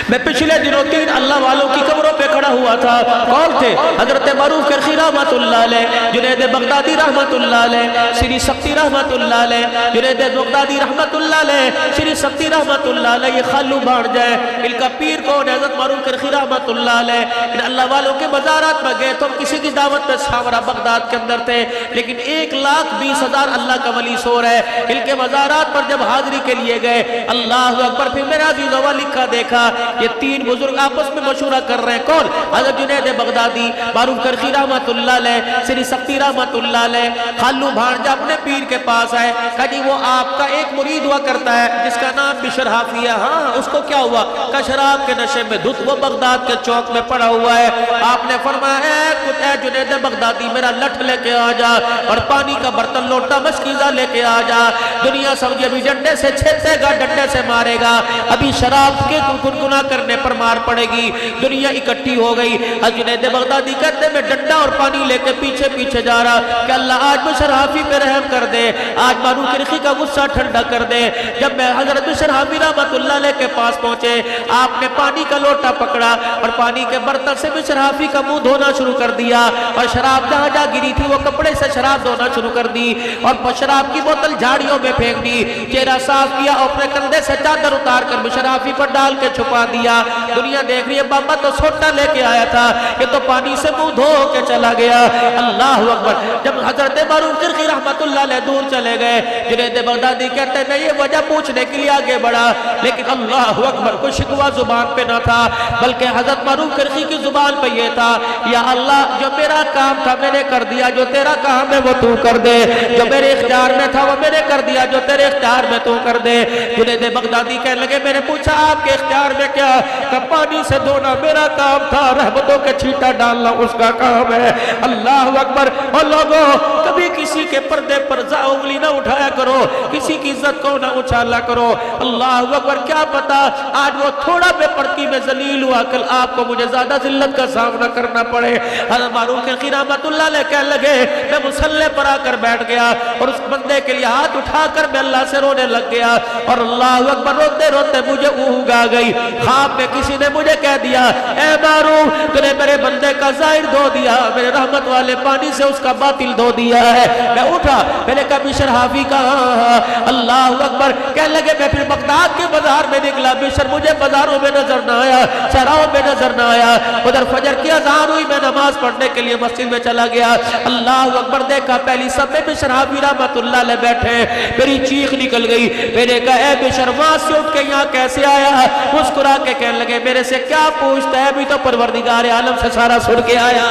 میں پچھلے دنوں 3 اللہ والوں کی قبروں پہ کھڑا بنا ہوا تھا. کون تھے؟ حضرت معروف کرخی رحمت اللہ علیہ، جنید بغدادی رحمت اللہ علیہ، سری سختی رحمت اللہ علیہ، جنید بغدادی رحمت اللہ علیہ، سری سختی رحمت اللہ علیہ. یہ خالو بھاڑ جائے. ان کا پیر کون ہے؟ حضرت معروف کرخی رحمت اللہ علیہ. ان اللہ والوں کے مزارات میں گئے تو ہم کسی کی دعوت پہ سامرا بغداد کے اندر تھے، لیکن 1,20,000 اللہ کا ولی سو رہے. ان کے مزارات پر جب حاضری کے لیے گئے، اللہ اکبر، پھر میرا عزیزوں لکھا دیکھا یہ 3 بزرگ آپس میں مشورہ کر رہے ہیں. کون؟ حضرت جنید بغدادی، معروف کرخی رحمت اللہ علیہ، سری سختی رحمت اللہ علیہ. خالو بھانجا اپنے پیر کے پاس آئے، کہا جی وہ آپ کا ایک مرید ہوا کرتا ہے جس کا نام بشر حافی ہے. ہاں، اس کو کیا ہوا؟ کہ شراب کے نشے میں دھت وہ بغداد کے چوک میں پڑا ہوا ہے. آپ نے فرمایا اے جنید بغدادی میرا لٹھ لے کے آ جا اور پانی کا برتن لوٹا مشکیزہ لے کے آ جا. دنیا سمجھے ابھی ڈنڈے سے چھیتے گا، ڈنڈے سے مارے گا، ابھی شراب کے گنگنا کرنے پر مار پڑے گی. دنیا اکٹھی ہو گئی. جنید بغدادی کہتے میں ڈنڈا اور پانی لے کے پیچھے پیچھے جا رہا کہ اللہ آج بشر حافی پہ رحم کر دے، آج معروف کرخی کا غصہ ٹھنڈا کر دے. جب میں حضرت بشر حافی رحمت اللہ علیہ کے پاس پہنچے، آپ نے پانی کا لوٹا پکڑا اور پانی کے برتن سے بشر حافی کا منہ دھونا شروع کر دیا اور شراب جہاں جہاں گری تھی وہ کپڑے سے شراب دھونا شروع کر دی اور شراب کی بوتل جھاڑیوں میں پھینک دی. چہرہ صاف کیا اور اپنے کندھے سے چادر اتار کر بشر حافی پر ڈال کے چھپا دیا. دنیا دیکھ رہی ہے، بابا تو سوٹا لے کے آیا تھا، یہ تو پانی سے منہ دھو کے چلا گیا. اللہ اکبر. جب حضرت معروف کرخی رحمت اللہ علیہ دور چلے گئے، جنید بغدادی کہتے ہیں میں یہ وجہ پوچھنے کے لیے آگے بڑھا، لیکن اللہ اکبر کوئی شکوہ زبان پہ نہ تھا، بلکہ حضرت معروف کرخی کی زبان پہ یہ تھا یا اللہ جو میرا کام تھا میں نے کر دیا، جو تیرا کام ہے وہ تو کر دے، جو میرے اختیار میں تھا وہ میں نے کر دیا، جو تیرے اختیار میں تو کر دے. جنید بغدادی کہنے لگے میں نے پوچھا آپ کے اختیار میں کیا؟ کہ پانی سے دھونا میرا کام تھا، رحمتوں کے چھینٹا ڈالنا اس کا کام ہے. اللہ اکبر. اور لوگوں کبھی کسی کے پردے پر انگلی نہ اٹھایا کرو، کسی کی عزت کو نہ اچھالا کرو. اللہ اکبر. کیا پتا آج وہ تھوڑا بے پردگی میں ذلیل ہوا، کل آپ کو مجھے زیادہ ذلت کا سامنا کرنا پڑے. حضرت معروف کرخی رحمت اللہ علیہ کہنے لگے میں مصلی پر آ کر بیٹھ گیا اور اس بندے کے لیے ہاتھ اٹھا کر میں اللہ سے رونے لگ گیا اور اللہ اکبر روتے روتے مجھے اونگ آ گئی. خواب میں کسی نے مجھے کہہ دیا اے معروف تو نے میرے بندے کا ظاہر دھو دیا، میرے رحمت والے پانی سے اس کا باطل دھو دیا ہے. میں اٹھا، میں نے کہا بشر حافی کہاں؟ اللہ اکبر. کہنے لگے میں پھر بغداد کے بازار میں نکلا، بشر مجھے بازاروں میں نظر نہ آیا، شہروں میں نظر نہ آیا. ادھر فجر کی اذان ہوئی، میں نماز پڑھنے کے لیے مسجد میں چلا گیا. اللہ اکبر. دیکھا پہلی صف میں بشر حافی رحمت اللہ علیہ بیٹھے. میری چیخ نکل گئی. میں نے کہا اے بشر وہاں سے اٹھ کے یہاں کیسے آیا؟ مسکرا کے کہنے لگے میرے سے کیا پوچھتا ہے، ابھی تو پروردگار عالم سے سارا سن کے آیا.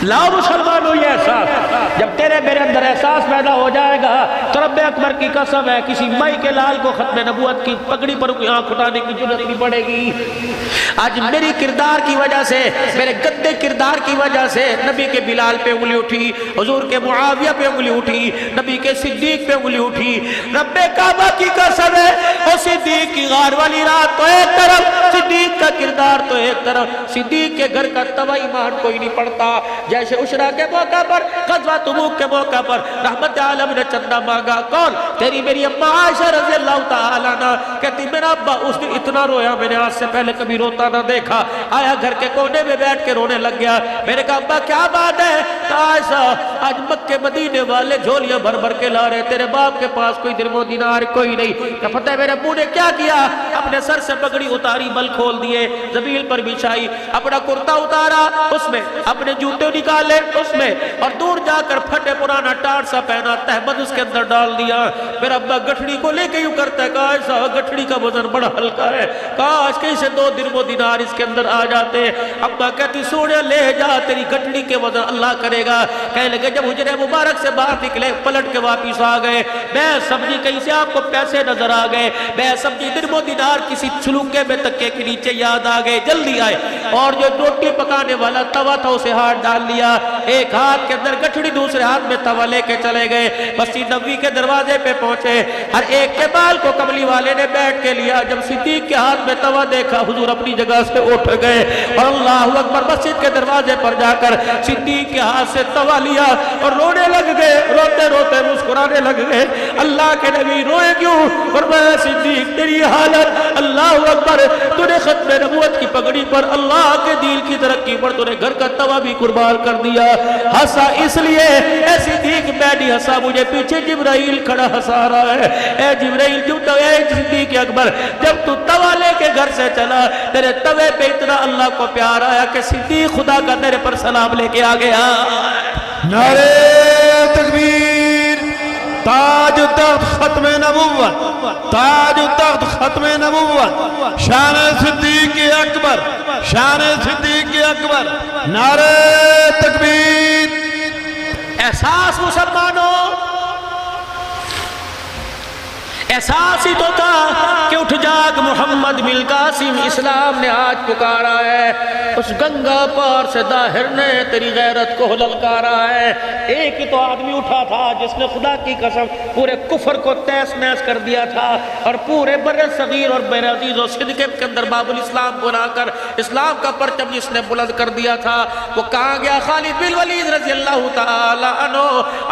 لاؤ مسلمانوں یہ احساس، جب تیرے میرے اندر احساس پیدا ہو جائے گا تو رب اکبر کی قسم ہے کسی مائی کے لال کو ختم نبوت کی پگڑی پر آنکھ اٹھانے کی ضرورت نہیں پڑے گی. آج میری کردار کی وجہ سے، میرے گندے کردار کی وجہ سے نبی کے بلال پہ انگلی اٹھی، حضور کے معاویہ پہ انگلی اٹھی، نبی کے صدیق پہ انگلی اٹھی. رب کعبہ کی قسم ہے اور صدیق کی غار والی رات تو ایک طرف، صدیق کا کردار تو ایک طرف. صدیق کے گھر کا توا ایمان کوئی نہیں پڑتا. جیسے عشرہ کے موقع پر، غزوہ تبوک کے موقع پر رحمت عالم نے چندہ مانگا. کون؟ تیری میری اماں عائشہ رضی اللہ تعالیٰ عنہ کہتی میرا ابا اس دن اتنا رویا میں نے آج سے پہلے کبھی روتا نہ دیکھا. آیا گھر کے کونے میں بیٹھ کے رونے لگ گیا. میں نے کہا ابا کیا بات ہے؟ عائشہ آج مکے مدینے والے جھولیاں بھر بھر کے لا رہے، تیرے باپ کے پاس کوئی درم و دینار کوئی نہیں. کہ پتہ ہے میرے ابو نے کیا کیا؟ اپنے سر سے پگڑی اتاری، بل کھول دیے، زمین پر بچھائی، اپنا کرتا اتارا، اس میں اپنے جوتے نکالے اس میں، اور دور جا کر پھٹے پرانا ٹاٹ سا پہنا تہمد اس کے اندر ڈال دیا. میرا ابا گٹھڑی کو لے کے یوں کرتا ہے کہ ایسا گٹھڑی کا وزن بڑا ہلکا ہے، کاش کہیں سے 2 درم و دینار اس کے اندر آ جاتے. ابا کہتی سونے لے جا، تیری گٹھڑی کے وزن اللہ کرے گا. کہنے لگے جب حجرے مبارک سے باہر نکلے پلٹ کے واپس آ گئے. میں سمجھی کہیں سے آپ کو پیسے نظر آ گئے، میں سمجھی درم و دینار کسی چھلوکے میں تکے کے نیچے یاد آ گئے. جلدی آئے اور جو روٹی پکانے والا توا تھا اسے ہاتھ ڈال لیا، ایک ہاتھ کے اندر گٹھڑی دوسرے ہاتھ میں توا لے کے چلے گئے. مسجد نبوی کے دروازے پہ پہنچے، ہر ایک کے بال کو کملی والے نے بیٹھ کے لیا. جب صدیق کے ہاتھ میں توا دیکھا حضور اپنی جگہ سے اٹھ گئے اور اللہ اکبر مسجد کے دروازے پر جا کر صدیق کے ہاتھ سے توا لیا اور رونے لگ گئے، روتے روتے مسکرانے لگ گئے. اللہ کے نبی روئے کیوں؟ فرمایا صدیق تیری حالت، اللہ اکبر، تو نے پر اللہ کے دین کی ترقی پر تو نے گھر کا توا بھی قربان کر دیا. ہنسا اس لیے اے صدیق میں نہیں ہنسا, مجھے پیچھے جبرائیل کھڑا ہنسا رہا ہے. اے جبرائیل اے صدیق اکبر, جب تو توا لے کے گھر سے چلا تیرے توے پہ اتنا اللہ کو پیار آیا کہ صدیق خدا کا تیرے پر سلام لے کے آ گیا. نعرہ تکبیر, تاج و تخت ختم نبوت, تاج و تخت ختم نبوت, شان صدیق اکبر, شان صدیق اکبر. نعرہ تکبیر. احساس مسلمانوں, احساس ہی تو تھا کہ اٹھ جاگ محمد بن قاسم, اسلام نے آج پکارا ہے. اس گنگا پار سے داہر نے تیری غیرت کو للکارا ہے. ایک ہی تو آدمی اٹھا تھا جس نے خدا کی قسم پورے کفر کو تیس نیس کر دیا تھا اور پورے بر صغیر اور بر عزیز و صدقے کے اندر باب الاسلام بنا کر اسلام کا پرچم جس نے بلند کر دیا تھا. وہ کہاں گیا؟ خالد بن ولید رضی اللہ تعالی عنہ.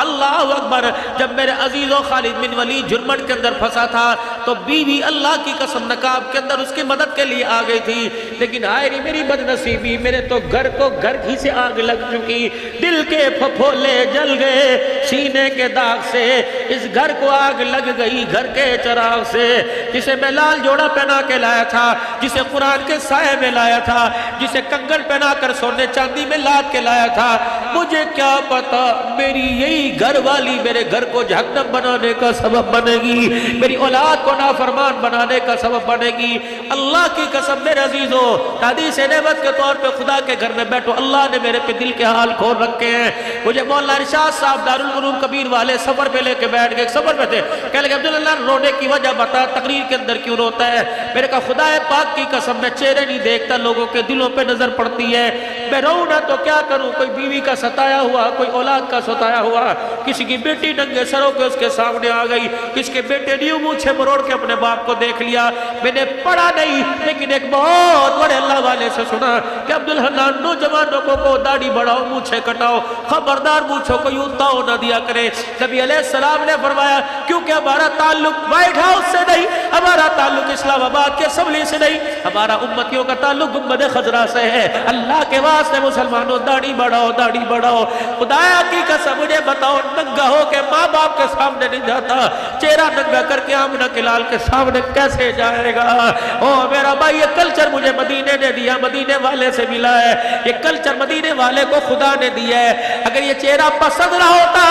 اللہ اکبر. جب میرے عزیز و خالد بن ولید جرمن کے اندر پھنسا تھا تو بیوی اللہ کی قسم نقاب کے اندر اس کی مدد کے لیے آ گئی تھی, لیکن ہائے ری میری بدنصیبی, میرے تو گھر کو گھر ہی سے آگ لگ چکی. دل کے پھپھولے جل گئے سینے کے داغ سے, اس گھر کو آگ لگ گئی گھر کے چراغ سے. جسے میں لال جوڑا پہنا کے لایا تھا, جسے قرآن کے سائے میں لایا تھا, جسے کنگن پہنا کر سونے چاندی میں لاد کے لایا تھا, مجھے کیا پتا میری یہی گھر والی میرے گھر کو جہنم بنانے کا سبب بنے گی, میری اولاد کو نافرمان بنانے کا سبب بنے گی. اللہ کی قسم میرے عزیزو, حدیث نعمت کے طور پہ خدا کے گھر میں بیٹھو, اللہ نے میرے پہ دل کے حال کھول رکھے ہیں. مجھے مولانا ارشاد صاحب دارالعلوم کبیر والے سفر پہ لے کے بیٹھ گئے, سفر پہ تھے, کہنے لگے عبداللہ رونے کی وجہ بتا, تقریر کے اندر کیوں روتا ہے؟ میرے کہا خدا پاک کی قسم میں چہرے نہیں دیکھتا, لوگوں کے دلوں پہ نظر پڑتی ہے. میں رو نہ تو کیا کروں, کوئی بیوی کا ستایا ہوا, کوئی اولاد کا ستایا ہوا, کسی کی بیٹی ننگے سروں کے اس کے سامنے آ گئی, کس کے بیٹے نے مونچھیں مروڑ کے اپنے باپ کو دیکھ لیا. میں نے پڑھا نہیں لیکن ایک بہت بڑے اللہ والے سے سنا کہ عبدالحنان نوجوانوں کو داڑھی بڑھاؤ مونچھیں کٹاؤ, خبردار مونچھوں کو یوں تاؤ نہ دیا کرے. نبی علیہ السلام نے فرمایا کیونکہ ہمارا تعلق وائٹ ہاؤس سے نہیں, ہمارا تعلق اسلام آباد کے اسمبلی سے نہیں, ہمارا امتیوں کا تعلق گنبد خضرا سے ہے. اللہ کے واسطے مسلمانوں داڑھی بڑھاؤ, داڑھی بڑھاؤ. خدایا کی قسم مجھے بتاؤ, ننگا ہو کے ماں باپ کے سامنے نہیں جاتا, چہرہ ننگا کر کے آمنہ کے لال کے سامنے کیسے جائے گا؟ او میرا بھائی, یہ کلچر مجھے مدینے نے دیا, مدینے والے سے ملا ہے, یہ کلچر مدینے والے کو خدا نے دیا ہے. اگر یہ چہرہ پسند نہ ہوتا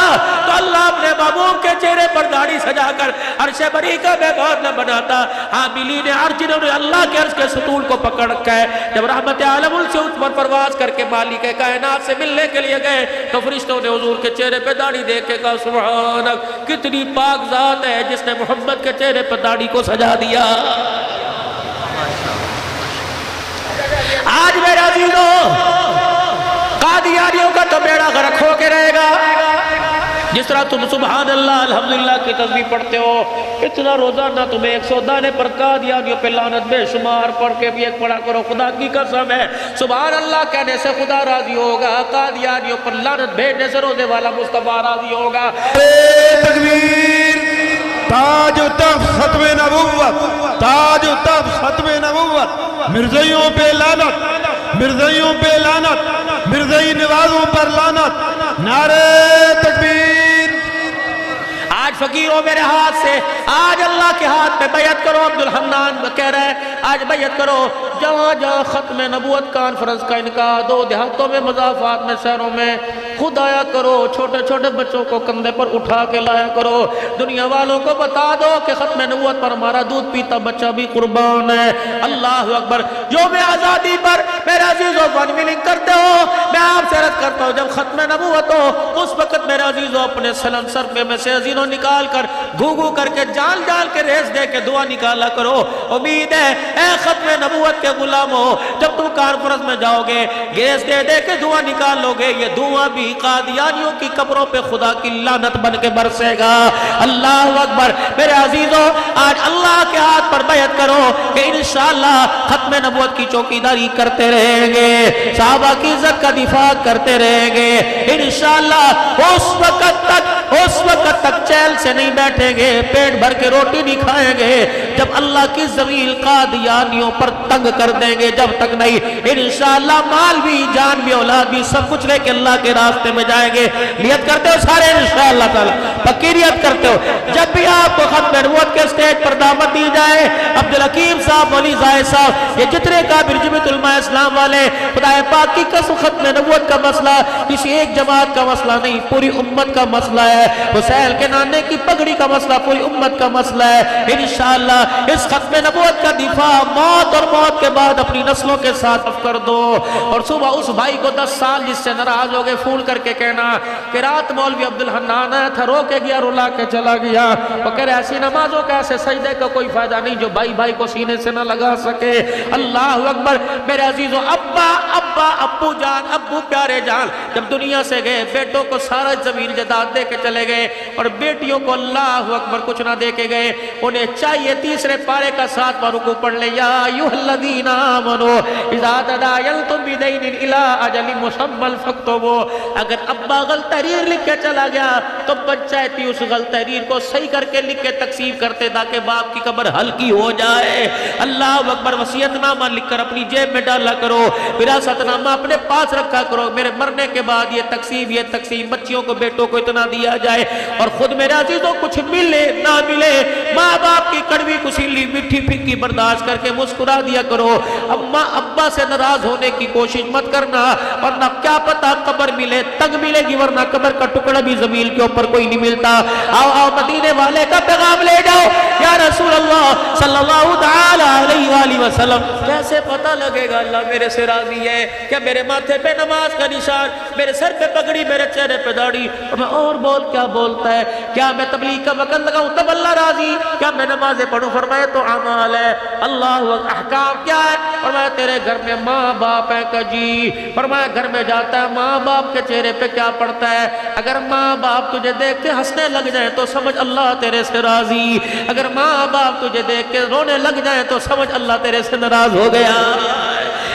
تو اللہ اپنے محبوب کے چہرے پر داڑھی سجا کر عرش بری کا میدان نہ بناتا. حاملین عرش جنہوں نے اللہ کے عرش کے ستون کو پکڑ رکھا ہے, جب رحمت عالم سے اس پر پرواز کر کے مالک کائنات سے ملنے کے لیے گئے تو فرشتوں نے حضور کے چہرے پہ داڑھی دیکھ کے کہا سبحانک, کتنی پاک ذات ہے جس نے محمد کے چہرے پر داڑھی کو سجا دیا. آج میرے عزیزو, قادیانیوں کا تو بیڑا غرق ہو کے رہے گا. جس طرح تم سبحان اللہ الحمدللہ کی تسبیح پڑھتے ہو, اتنا روزانہ تمہیں 100 دانے پر قادیانیوں پہ لعنت بے شمار پڑھ کے بھی ایک پڑھا کرو. خدا کی قسم ہے سبحان اللہ کہنے سے خدا راضی ہوگا, قادیانیوں پر لعنت بھیجنے سے روزے والا مصطفیٰ راضی ہوگا. تکبیر, تاج و تخت ختم نبوت, تاج و تخت ختم نبوت. مرزائیوں پہ لعنت, مرزائیوں پہ لعنت, مرزائی نوازوں پر لعنت. نعرہ تکبیر. آج فقیروں میرے ہاتھ سے, آج اللہ کے ہاتھ میں بیعت کرو. عبدالحنان کہہ رہا ہے آج بیعت کرو. جہاں جہاں ختم نبوت کانفرنس کا انعقاد ہو, دیہاتوں میں, مضافات میں, شہروں میں, خود آیا کرو, چھوٹے چھوٹے بچوں کو کندھے پر اٹھا کے لایا کرو. دنیا والوں کو بتا دو کہ ختم نبوت پر ہمارا دودھ پیتا بچہ بھی قربان ہے. اللہ اکبر. یوم آزادی پر میرے عزیزو فن ملنگ کرتے ہو, میں آپ سے عرض کرتا ہوں جب ختم نبوت ہو اس وقت میرے عزیزو اپنے سلن سر پہ میں سے عزیزوں نکال کر گھو کر کے جال جال کے ریس دے کے دعا نکالا کرو. امید ہے اے ختم نبوت کے غلامو, جب تم کانفرنس میں جاؤ گے گیس دے دے کے دعا نکال لو گے, یہ دعا بھی قادیانیوں کی قبروں پہ خدا کی لعنت بن کے برسے گا. اللہ اکبر. میرے عزیزو آج اللہ کے ہاتھ پر بیعت کرو کہ انشاءاللہ ختم نبوت کی چوکیداری کرتے رہیں گے, صحابہ کی عزت کا دفاع کرتے رہیں گے انشاءاللہ. اس وقت تک چیل سے نہیں بیٹھیں گے, پیٹ بھر کے روٹی نہیں کھائیں گے جب اللہ کی ذلیل قادیانیوں پر تنگ کر دیں گے جب تک نہیں انشاءاللہ مال بھی جان بھی اولاد بھی سب کچھ لے کے اللہ کے راستے میں جائیں گے. نیت کرتے ہو سارے انشاءاللہ تعالی پکی نیت کرتے ہو. جب بھی آپ کو ختم نبوت کے سٹیج پر دعوت دی جائے عبدالحکیم صاحب ولی زاہد صاحب یہ جتنے کابر جمعیت علماء اسلام والے خدا پاک کی قسم ختم نبوت کا مسئلہ کسی ایک جماعت کا مسئلہ نہیں پوری امت کا مسئلہ ہے. حسین کے نانے کی پگڑی کا مسئلہ پوری امت کا مسئلہ ہے. انشاءاللہ اس ختم نبوت کا دفاع موت اور موت کے بعد اپنی نسلوں کے ساتھ کر دو. اور صبح اس بھائی کو 10 سال جس سے ناراض ہو گئے فون کر کے کہنا کہ رات مولوی عبدالحنان آیا تھا رو کے گیا رلا کے چلا گیا. وہ کہہ رہے ایسی نمازوں کا ایسے سجدے کا کوئی فائدہ نہیں جو بھائی بھائی کو سینے سے نہ لگا سکے. اللہ اکبر. میرے عزیزو ابا ابا ابو جان ابو پیارے جان جب دنیا سے گئے بیٹوں کو سارا زمین جائیداد دے کے چلے گئے اور بیٹیوں کو اللہ اکبر کچھ نہ دے کے گئے. انہیں چاہیے تیسرے پارے کا 7واں رکوع پڑھ لیں یا ایھا الذین آمنوا اذا تداینتم بدین الی اجل مسمى فاکتبوا. اگر ابا غلط تحریر لکھ کے چلا گیا تو پنچایتی اس غلط تحریر کو صحیح کر کے لکھ کے تقسیم کرتے تاکہ باپ کی قبر ہلکی ہو جائے. اللہ اکبر. وصیت نامہ لکھ کر اپنی جیب میں ڈالا کرو وراثت نامہ اپنے پاس رکھا کرو میرے مرنے کے بعد یہ تقسیم بچیوں کو بیٹوں کو اتنا دیا جائے. اور خود میرے عزیزوں کچھ ملے نہ ملے ماں باپ کی کڑوی کسیلی میٹھی پھیکی برداشت کر کے مسکرا دیا کرو. اما ابا سے ناراض ہونے کی کوشش مت کرنا ورنہ کیا پتا قبر ملے تنگ ملے گی ورنہ قبر کا ٹکڑا بھی زمین کے اوپر کوئی نہیں ملتا. آؤ آؤ مدینے والے کا پیغام لے جاؤ یا رسول اللہ صلی اللہ تعالی علیہ وآلہ وسلم. کیسے پتہ لگے گا اللہ میرے سے راضی ہے؟ کیا میرے ماتھے پہ نماز کا نشان میرے سر پہ پگڑی میرے چہرے پہ داڑھی اور بول کیا بولتا ہے؟ کیا میں تبلیغ کا وقت لگاؤں تب اللہ راضی؟ کیا میں نمازیں پڑھوں؟ فرمایا تو اعمال ہے. اللہ احکام کیا ہے؟ فرمایا تیرے گھر میں ماں باپ ہے کہ جی. فرمایا گھر میں جاتا ہے ماں باپ کے چہرے پہ کیا پڑتا ہے؟ اگر ماں باپ تجھے دیکھ کے ہنسنے لگ جائیں تو سمجھ اللہ تیرے سے راضی. اگر ماں باپ تجھے دیکھ کے رونے لگ جائیں تو سمجھ اللہ تیرے سے ناراض ہو گیا.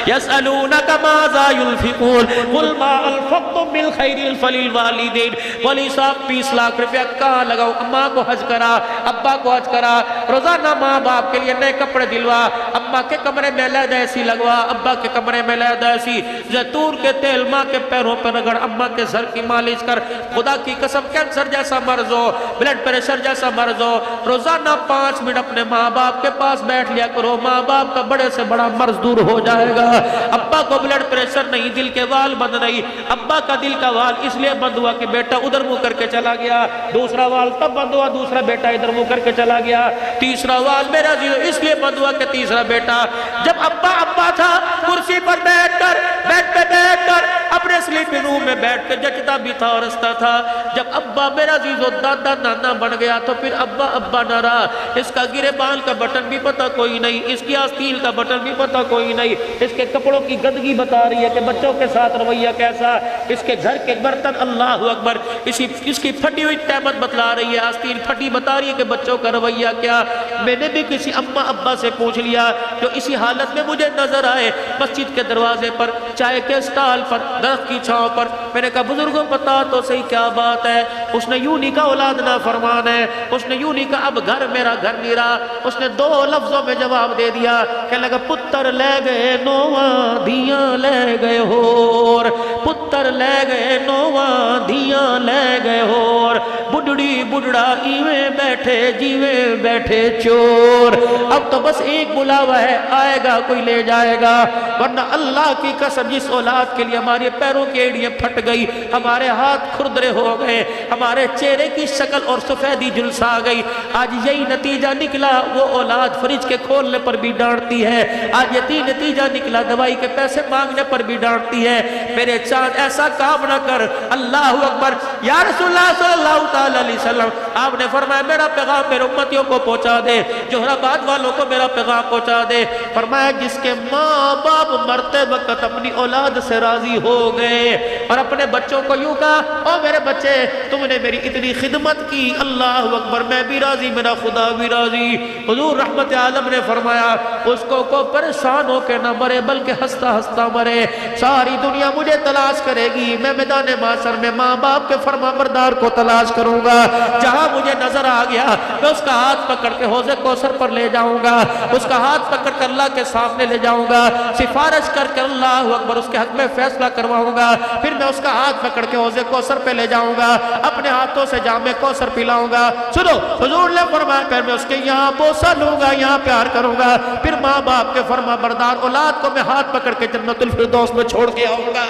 یسألونک ماذا ينفقون قل ما انفقتم من خیر فللوالدین. ولی صاحب 20 لاکھ روپیہ کہاں لگاؤ؟ اماں کو حج کرا ابا کو حج کرا روزانہ ماں باپ کے لیے نئے کپڑے دلوا اماں کے کمرے میں علیحدہ ایسی لگوا ابا کے کمرے میں علیحدہ ایسی زیتون کے تیل ماں کے پیروں پر رگڑ اماں کے سر کی مالش کر. خدا کی قسم کینسر جیسا مرض ہو بلڈ پریشر جیسا مرض ہو روزانہ 5 منٹ اپنے ماں باپ کے پاس بیٹھ لیا کرو. ماں باپ کا بڑے سے بڑا مرض دور ہو جائے گا. ابا کو بلڈ پریشر نہیں دل کے وال بند نہیں. ابا کا دل کا وال اس لیے بند ہوا کہ بیٹا ادھر منہ کر کے چلا گیا. دوسرا وال تب بند ہوا دوسرا بیٹا ادھر منہ کر کے چلا گیا. تیسرا وال میرا عزیز اس لیے بند ہوا کہ تیسرا بیٹا جب ابا تھا کرسی پر بیٹھ کر بیڈ پہ بیٹھ کر اپنے سلیپنگ روم میں بیٹھ کے جچتا بھی تھا اور ہنستا تھا. جب ابا میرا عزیز دادا نانا بن گیا تو پھر ابا نہ رہا. اس کا گرے بال کا بٹن بھی پتہ کوئی نہیں اس کی آستین کا بٹن بھی پتہ کوئی نہیں اس کے کپڑوں کی گندگی بتا رہی ہے کہ بچوں کے ساتھ رویہ کیسا. اس کے گھر کے برتن اللہ اکبر اس کی پھٹی ہوئی تہمت بتلا رہی ہے آستین پھٹی بتا رہی ہے کہ بچوں کا رویہ کیا. میں نے بھی کسی اماں ابا سے پوچھ لیا جو اسی حالت میں مجھے نظر آئے مسجد کے دروازے پر چائے کے اسٹال پر درخت کی چھاؤں پر. میں نے کہا بزرگوں پتا تو صحیح کیا بات ہے؟ اس نے یوں نہیں کہا اولاد نا فرمان ہے. اس نے یوں نہیں کہا اب گھر میرا گھر نہیں رہا. اس نے 2 لفظوں میں جواب دے دیا کہ لگا پتر لے گئے نواں دیاں لے گئے ہور پتر لے گئے نواں دیاں لے گئے ہور بڑھڑی بڑھڑا ایویں بیٹھے جیویں بیٹھے چور. اب تو بس ایک بلاوا ہے آئے گا کوئی لے جائے گا ورنہ اللہ کی قسم جس اولاد کے لیے ہمارے پیروں کی ایڑیاں پھٹ گئی ہمارے ہاتھ کھردرے ہو گئے ہمارے چہرے کی شکل اور سفیدی جلسہ آ گئی آج یہی نتیجہ نکلا. وہ اولاد فریج کے کھولنے پر بھی ڈانٹتی ہے. آج یہی نتیجہ نکلا دوائی کے پیسے مانگنے پر بھی ڈانٹتی ہے. میرے چاند ایسا کام نہ کر. اللہ اکبر. یا رسول اللہ صلی اللہ تعالی علیہ وسلم آپ نے فرمایا میرا پیغام میرے امتیوں کو پہنچا دے جوہر آباد والوں کو میرا پیغام پہنچا دے. فرمایا جس کے ماں باپ مرتے وقت اپنی اولاد سے راضی ہو گئے اور اپنے بچوں کو یوں کہا او میرے بچے تم نے میری اتنی خدمت کی اللہ اکبر میں بھی راضی میرا خدا بھی راضی. حضور رحمت عالم نے فرمایا اس کو پریشان ہو کے نہ مرے بلکہ ہنستا ہنستا مرے. ساری دنیا مجھے تلاش کرے گی, میں میدان محشر میں ماں باپ کے فرما بردار کو تلاش کروں گا. جہاں مجھے نظر آ گیا میں اس کا ہاتھ پکڑ کے حوض کوثر پر لے جاؤں گا, اس کا ہاتھ پکڑ کر اللہ کے سامنے لے جاؤں گا, سفارش کر کے اللہ اکبر اس کے حق میں فیصلہ کرواؤں گا. پھر میں اس کا ہاتھ پکڑ کے حوض کوثر پہ لے جاؤں گا, اپنے ہاتھوں سے جام کوثر پلاؤں گا. سنو, حضور نے فرمایا پھر میں اس کے یہاں بوسہ لوں گا, یہاں پیار کروں گا. پھر ماں باپ کے فرما بردار اولاد کو میں ہاتھ پکڑ کے جنت الفردوس میں چھوڑ کے آؤں گا.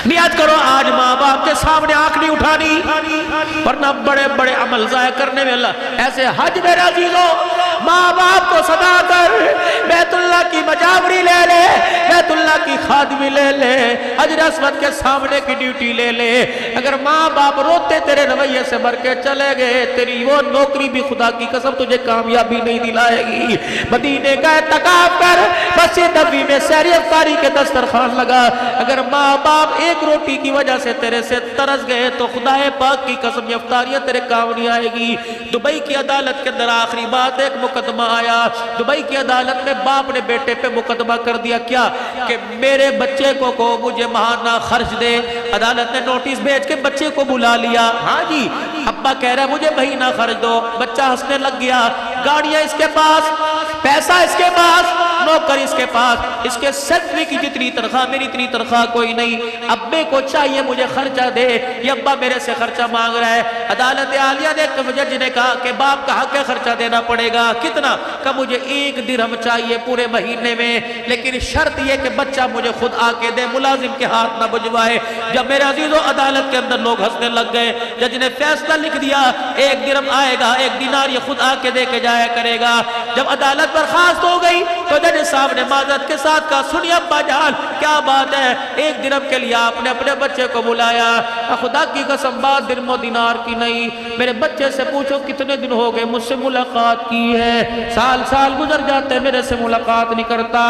نیت کرو آج ماں باپ کے سامنے آنکھ نہیں اٹھانی, ورنہ بڑے بڑے عمل ضائع کرنے میں اللہ ایسے حج میرے عزیزوں ماں باپ کو صدا کر بیت اللہ کی مجاوری لے لے, بیت اللہ کی خادمی لے لے, حجر اسود کے سامنے کی ڈیوٹی لے لے. اگر ماں باپ روتے تیرے رویے سے مر کے چلے گئے, تیری وہ نوکری بھی خدا کی قسم تجھے کامیابی نہیں دلائے گی. مدینے کا اعتکاف کر, مسجد نبوی میں سحر افطاری کے دسترخوان لگا. اگر ماں باپ ایک روٹی کی وجہ سے تیرے سے ترس گئے تو خدا پاک کی قسم یہ افطاریاں تیرے کام نہیں آئے گی. دبئی کی عدالت کے اندر آخری بات ایک مقدمہ آیا. دبئی کی عدالت میں باپ نے بیٹے پہ مقدمہ کر دیا کیا کہ میرے بچے کو مجھے ماہانہ خرچ دے. عدالت نے نوٹس بھیج کے بچے کو بلا لیا. ہاں جی, ابا کہہ رہا ہے مجھے مہینہ خرچ دو. بچہ ہنسنے لگ گیا, گاڑیاں اس کے پاس, پیسہ اس کے پاس, نوکر اس کے پاس, اس کے سیلری کی جتنی تنخواہ میری اتنی تنخواہ کوئی نہیں. ابے کو چاہیے مجھے خرچہ دے, یہ ابا میرے سے خرچہ مانگ رہا ہے. عدالت عالیہ نے جج نے کہا کہ باپ کا حق ہے خرچہ دینا پڑے گا. کتنا؟ کہ مجھے 1 درہم چاہیے پورے مہینے میں, لیکن شرط یہ کہ بچہ مجھے خود آ کے دے, ملازم کے ہاتھ نہ بجوائے. جب میرے عزیزوں عدالت کے اندر لوگ ہنسنے لگ گئے, جج نے فیصلہ لکھ دیا 1 درہم آئے گا, 1 دینار یہ خود آ کے دے کے جایا کرے گا. جب عدالت برخاست ہو گئی تو جج صاحب نے معذرت کے ساتھ کہا سنیے ابا جان کیا بات ہے, 1 درہم کے لیے آپ نے اپنے بچے کو بلایا. خدا کی قسم بات درہم و دینار کی نہیں, میرے بچے سے پوچھو کتنے دن ہو گئے مجھ سے ملاقات کی ہے. سال سال گزر جاتے میرے سے ملاقات نہیں کرتا.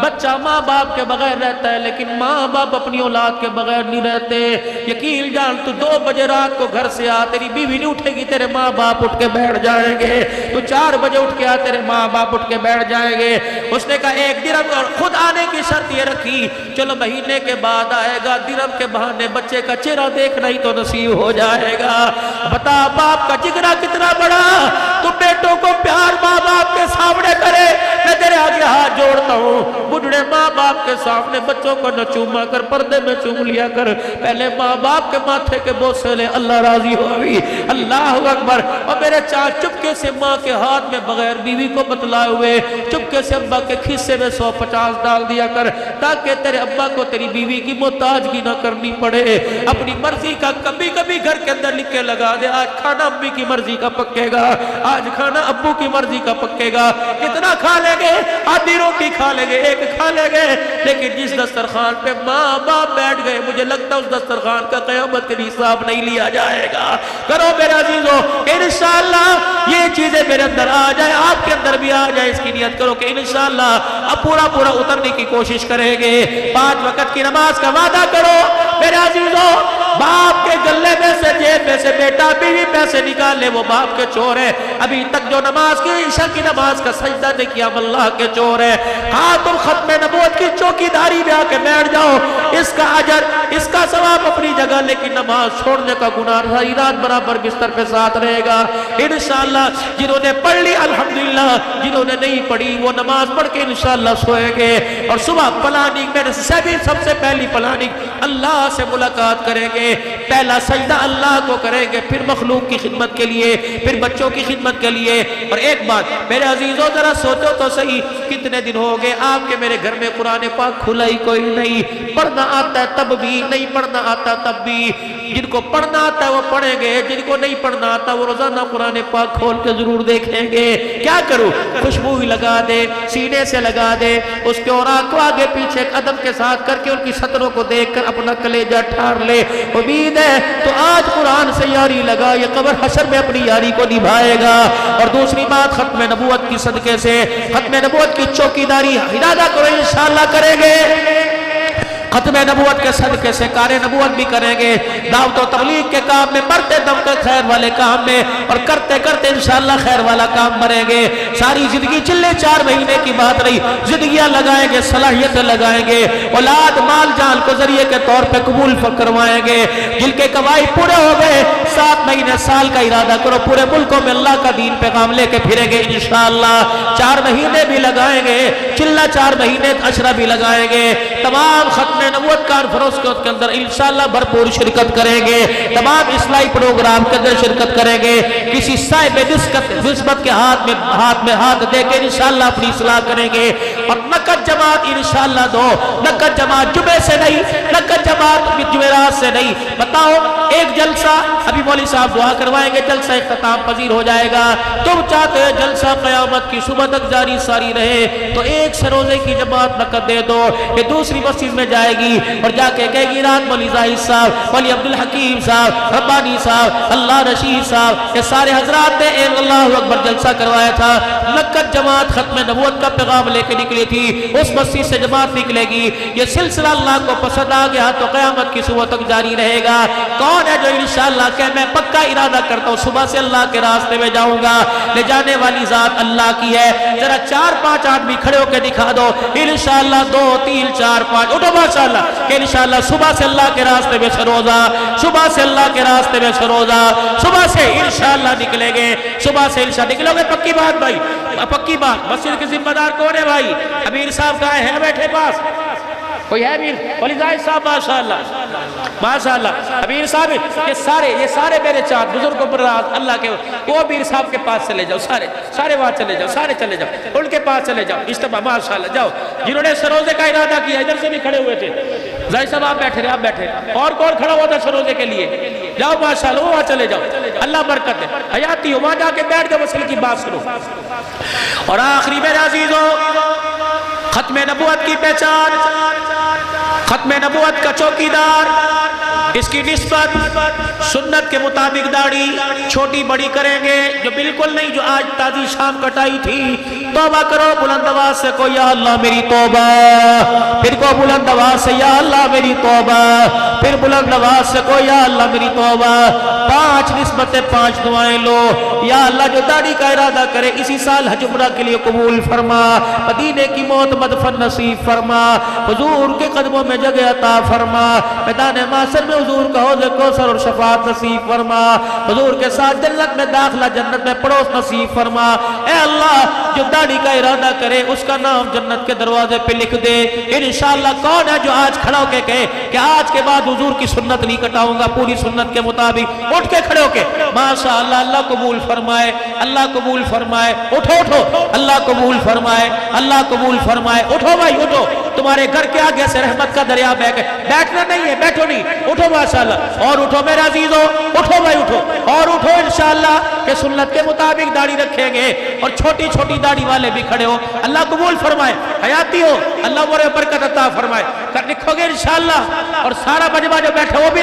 بچہ ماں باپ کے بغیر رہتا ہے لیکن ماں باپ اپنی اولاد کے بغیر نہیں رہتے. یقین جان تو 2 بجے رات کو گھر سے آ, تیری بیوی نہیں اٹھے گی, تیرے ماں باپ اٹھ کے بیٹھ جائیں گے. تو 4 بجے اٹھ کے آ, تیرے ماں باپ اٹھ کے بیٹھ جائیں گے. اس نے کہا 1 درہم, اور خود آنے کی شرط یہ رکھی چلو مہینے کے بعد آئے گا, درہم کے بہانے بچے کا چہرہ دیکھنا ہی تو نصیب ہو جائے گا. بتا باپ کا جگرا کتنا بڑا, تو بیٹوں کو پیار ماں باپ کے سامنے کرے. میں تیرے آگے ہاتھ جوڑتا ہوں, بڑھڑے ماں باپ کے سامنے بچوں کو نہ چوما کر, پردے میں چوم لیا کر. پہلے ماں باپ کے ماتھے کے بوسے لے, اللہ راضی ہوگی. اللہ اکبر. اور میرے چاچ چپکے سے ماں کے ہاتھ میں بغیر بیوی کو بتلائے ہوئے چپکے سے ابا کے کھیسے میں 150 ڈال دیا کر, تاکہ تیرے ابا کو تیری بیوی کی محتاجگی نہ کرنی پڑے. اپنی مرضی کا کبھی کبھی گھر کے اندر لکھ کے لگا دے, آج کھانا امی کی مرضی کا پکے گا, آج کھانا ابو کی مرضی کا پکے گا. کتنا کھا لیں گے, آدھی روٹی کھا لیں گے, 1 کھا لیں گے, لیکن جس دسترخوان پہ ماں باپ بیٹھ گئے مجھے لگتا اس دسترخوان کا قیامت کے حساب نہیں لیا جائے گا. کرو میرے عزیزوں انشاءاللہ یہ چیزیں میرے اندر آ جائے, آپ کے اندر بھی آ جائے. اس کی نیت کرو کہ انشاءاللہ اب پورا اترنے کی کوشش کریں گے. 5 وقت کی نماز کا وعدہ کرو میرے عزیزوں. باپ کے گلے میں سے, جیب میں سے بیٹا بیوی پیسے نکال لے, وہ باپ کے چور ہے. ابھی تک جو نماز کی, عشاء کی نماز کا سجدہ نہیں کیا, اللہ کے چور ہے. ہاں تم ختم نبوت کی چوکی داری میں آ کے بیٹھ جاؤ, اس کا اجر اس کا ثواب اپنی جگہ, لیکن نماز چھوڑنے کا گناہ ساری رات برابر بستر پہ ساتھ رہے گا. انشاءاللہ جنہوں نے پڑھ لی الحمدللہ, جنہوں نے نہیں پڑھی وہ نماز پڑھ کے انشاءاللہ سوئیں گے. اور صبح پلاننگ میں سب سے پہلی پلاننگ اللہ سے ملاقات کریں گے. پہلا سجدہ اللہ کو کریں گے, پھر مخلوق کی خدمت کے لیے, پھر بچوں کی خدمت کے لیے. اور ایک بات میرے عزیزوں ذرا سوچو تو صحیح, کتنے دن ہو گئے آپ کے میرے گھر میں قرآن پاک کھلا ہی کوئی نہیں. پڑھنا آتا ہے تب بھی, نہیں پڑھنا آتا تب بھی. جن کو پڑھنا آتا ہے وہ پڑھیں گے, جن کو نہیں پڑھنا آتا وہ روزانہ قرآن پاک کھول کے ضرور دیکھیں گے. کیا کروں, خوشبو ہی لگا دے, سینے سے لگا دے, اس کے اور آنکھ کو آگے پیچھے ادب کے ساتھ کر کے ان کی سطروں کو دیکھ کر اپنا کلیجہ ٹھار لے. امید ہے تو آج قرآن سے یاری لگا, یہ قبر حشر میں اپنی یاری کو نبھائے گا. اور دوسری بات, ختم نبوت کی صدقے سے ختم نبوت کی چوکیداری ارادہ کرو انشاءاللہ کریں گے. ختم نبوت کے صدقے سے کار نبوت بھی کریں گے، دعوت و تبلیغ کے کام میں، مرتے دم تک خیر والے کام میں، اور کرتے کرتے انشاءاللہ خیر والا کام مریں گے۔ ساری زندگی چلے 4 مہینے کی بات رہی، زندگیاں لگائیں گے، صلاحیتیں لگائیں گے، اولاد مال جان کو ذریعے کے طور پہ قبول کروائیں گے۔ جن کے قواعد پورے ہو گئے، 7 مہینے سال کا ارادہ کرو، پورے ملکوں میں اللہ کا دین پیغام لے کے پھریں گے انشاءاللہ۔ 4 مہینے بھی لگائیں گے، چلہ 4 مہینے عشرہ بھی لگائیں گے۔ تمام ختم نبوت کانفرنس کے اندر انشاءاللہ بھرپور شرکت کریں گے، تمام اصلاحی پروگرام کے اندر شرکت کریں گے۔ کسی صاحب نسبت کے ہاتھ میں ہاتھ دے کے انشاءاللہ اپنی اصلاح کریں گے، اور نقد جماعت انشاءاللہ دو، نقد جماعت جمعے سے نہیں، نقد جماعت جمعرات سے نہیں۔ بتاؤ ایک جلسہ ابھی مولوی صاحب دعا کروائیں گے، جلسہ اختتام پذیر ہو جائے گا۔ تم چاہتے ہیں جلسہ قیامت کی صبح تک جاری ساری رہے تو 1 سروزے کی جماعت نقد دے دو، یہ دوسری مسجد میں جائے گی اور جا کے کہے گی رات مولوی زاہد صاحب، مولوی عبدالحکیم صاحب، ربانی صاحب، اللہ رشید صاحب، یہ سارے حضرات نے اللہ اکبر جلسہ کروایا تھا۔ نقد جماعت ختم نبوت کا پیغام لے کے نکلی تھی، اس مسجد سے جماعت نکلے گی۔ یہ سلسلہ اللہ کو پسند آ گیا تو قیامت کی صبح تک جاری رہے گا۔ کون ہے جو انشاءاللہ کہ میں پکا ارادہ کرتا ہوں صبح سے اللہ کے راستے میں جاؤں گا؟ لے جانے والی ذات اللہ کی ہے۔ ذرا 4-5 آدمی کھڑے ہو کے دکھا دو انشاءاللہ، 2 3 4 5 اٹھو ماشاءاللہ کہ انشاءاللہ صبح سے اللہ کے راستے میں سروزہ، صبح سے اللہ کے راستے میں سروزہ، صبح سے انشاءاللہ نکلیں گے، صبح سے انشاءاللہ نکلو گے۔ پکی بات بھائی، پکی بات۔ مسجد کے ذمہ دار کون ہے بھائی؟ امیر صاحب کہاں ہے بیٹھے پاس؟ کوئی ہے امیر؟ مولوی زاہد صاحب ماشاءاللہ ماشاءاللہ، امیر صاحب یہ سارے میرے چاند بزرگوں پر اللہ کے، وہ امیر صاحب کے پاس چلے جاؤ، سارے وہاں چلے جاؤ، سارے چلے جاؤ، ان کے پاس چلے جاؤ، اجتماع ماشاءاللہ جاؤ۔ جنہوں نے سروزے کا ارادہ کیا ادھر سے بھی کھڑے ہوئے تھے، زاہد صاحب آپ بیٹھے رہے، آپ بیٹھے رہے، اور کون کھڑا ہوا تھا سروزے کے لیے؟ جاؤ ماشاءاللہ وہاں چلے جاؤ، اللہ برکت ہے، حیاتی ہو، وہاں جا کے بیٹھ جاؤ، مسئلے کی بات سنو۔ اور آخری میرے عزیزوں، ختم نبوت کی پہچان، ختم نبوت کا چوکیدار، اس کی نسبت سنت کے مطابق داڑھی چھوٹی بڑی کریں گے، جو بالکل نہیں، جو آج تازی شام کٹائی تھی۔ توبہ کرو بلند آواز سے، کو یا اللہ میری توبہ، پھر کو بلند آواز سے یا اللہ میری توبہ، پھر بلند آواز سے کو یا اللہ میری توبہ۔ 5 نسبتیں، 5 دعائیں لو۔ یا اللہ جو داڑھی کا ارادہ کرے اسی سال حج عمرہ کے لیے قبول فرما، مدینے کی موت مدفن نصیب فرما، حضور کے قدموں میں جگہ عطا فرما، میدان محشر میں حضور کا حوض کوثر اور شفاعت نصیب فرما، حضور کے ساتھ جنت میں داخلہ، جنت میں پڑوس نصیب فرما۔ اے اللہ جو داڑھی کا ارادہ کرے اس کا نام جنت کے دروازے پہ لکھ دے۔ انشاءاللہ کون ہے جو آج کھڑا ہو کے کہے کہ آج کے بعد حضور کی سنت نہیں کٹاؤں گا، پوری سنت کے مطابق؟ اٹھ کے کھڑے ہو کے ماشاءاللہ، اللہ قبول فرمائے، اللہ قبول فرمائے۔ اٹھو اٹھو، اللہ قبول فرمائے، اللہ قبول فرمائے۔ اٹھو بھائی اٹھو، تمہارے گھر کے آگے سے رحمت کا دریا بہہ گئے، بیٹھنا نہیں ہے، بیٹھو نہیں، اٹھو ماشاءاللہ، اور اٹھو میرے عزیزو، اٹھو بھائی اٹھو، اور اٹھو انشاءاللہ کہ سنت کے مطابق داڑھی رکھیں گے، اور چھوٹی چھوٹی داڑھی والے بھی کھڑے ہو، اللہ قبول فرمائے، حیاتی ہو، اللہ برکت عطا فرمائے، لکھو گے انشاءاللہ، اور سارا مجمع جو بیٹھا وہ بھی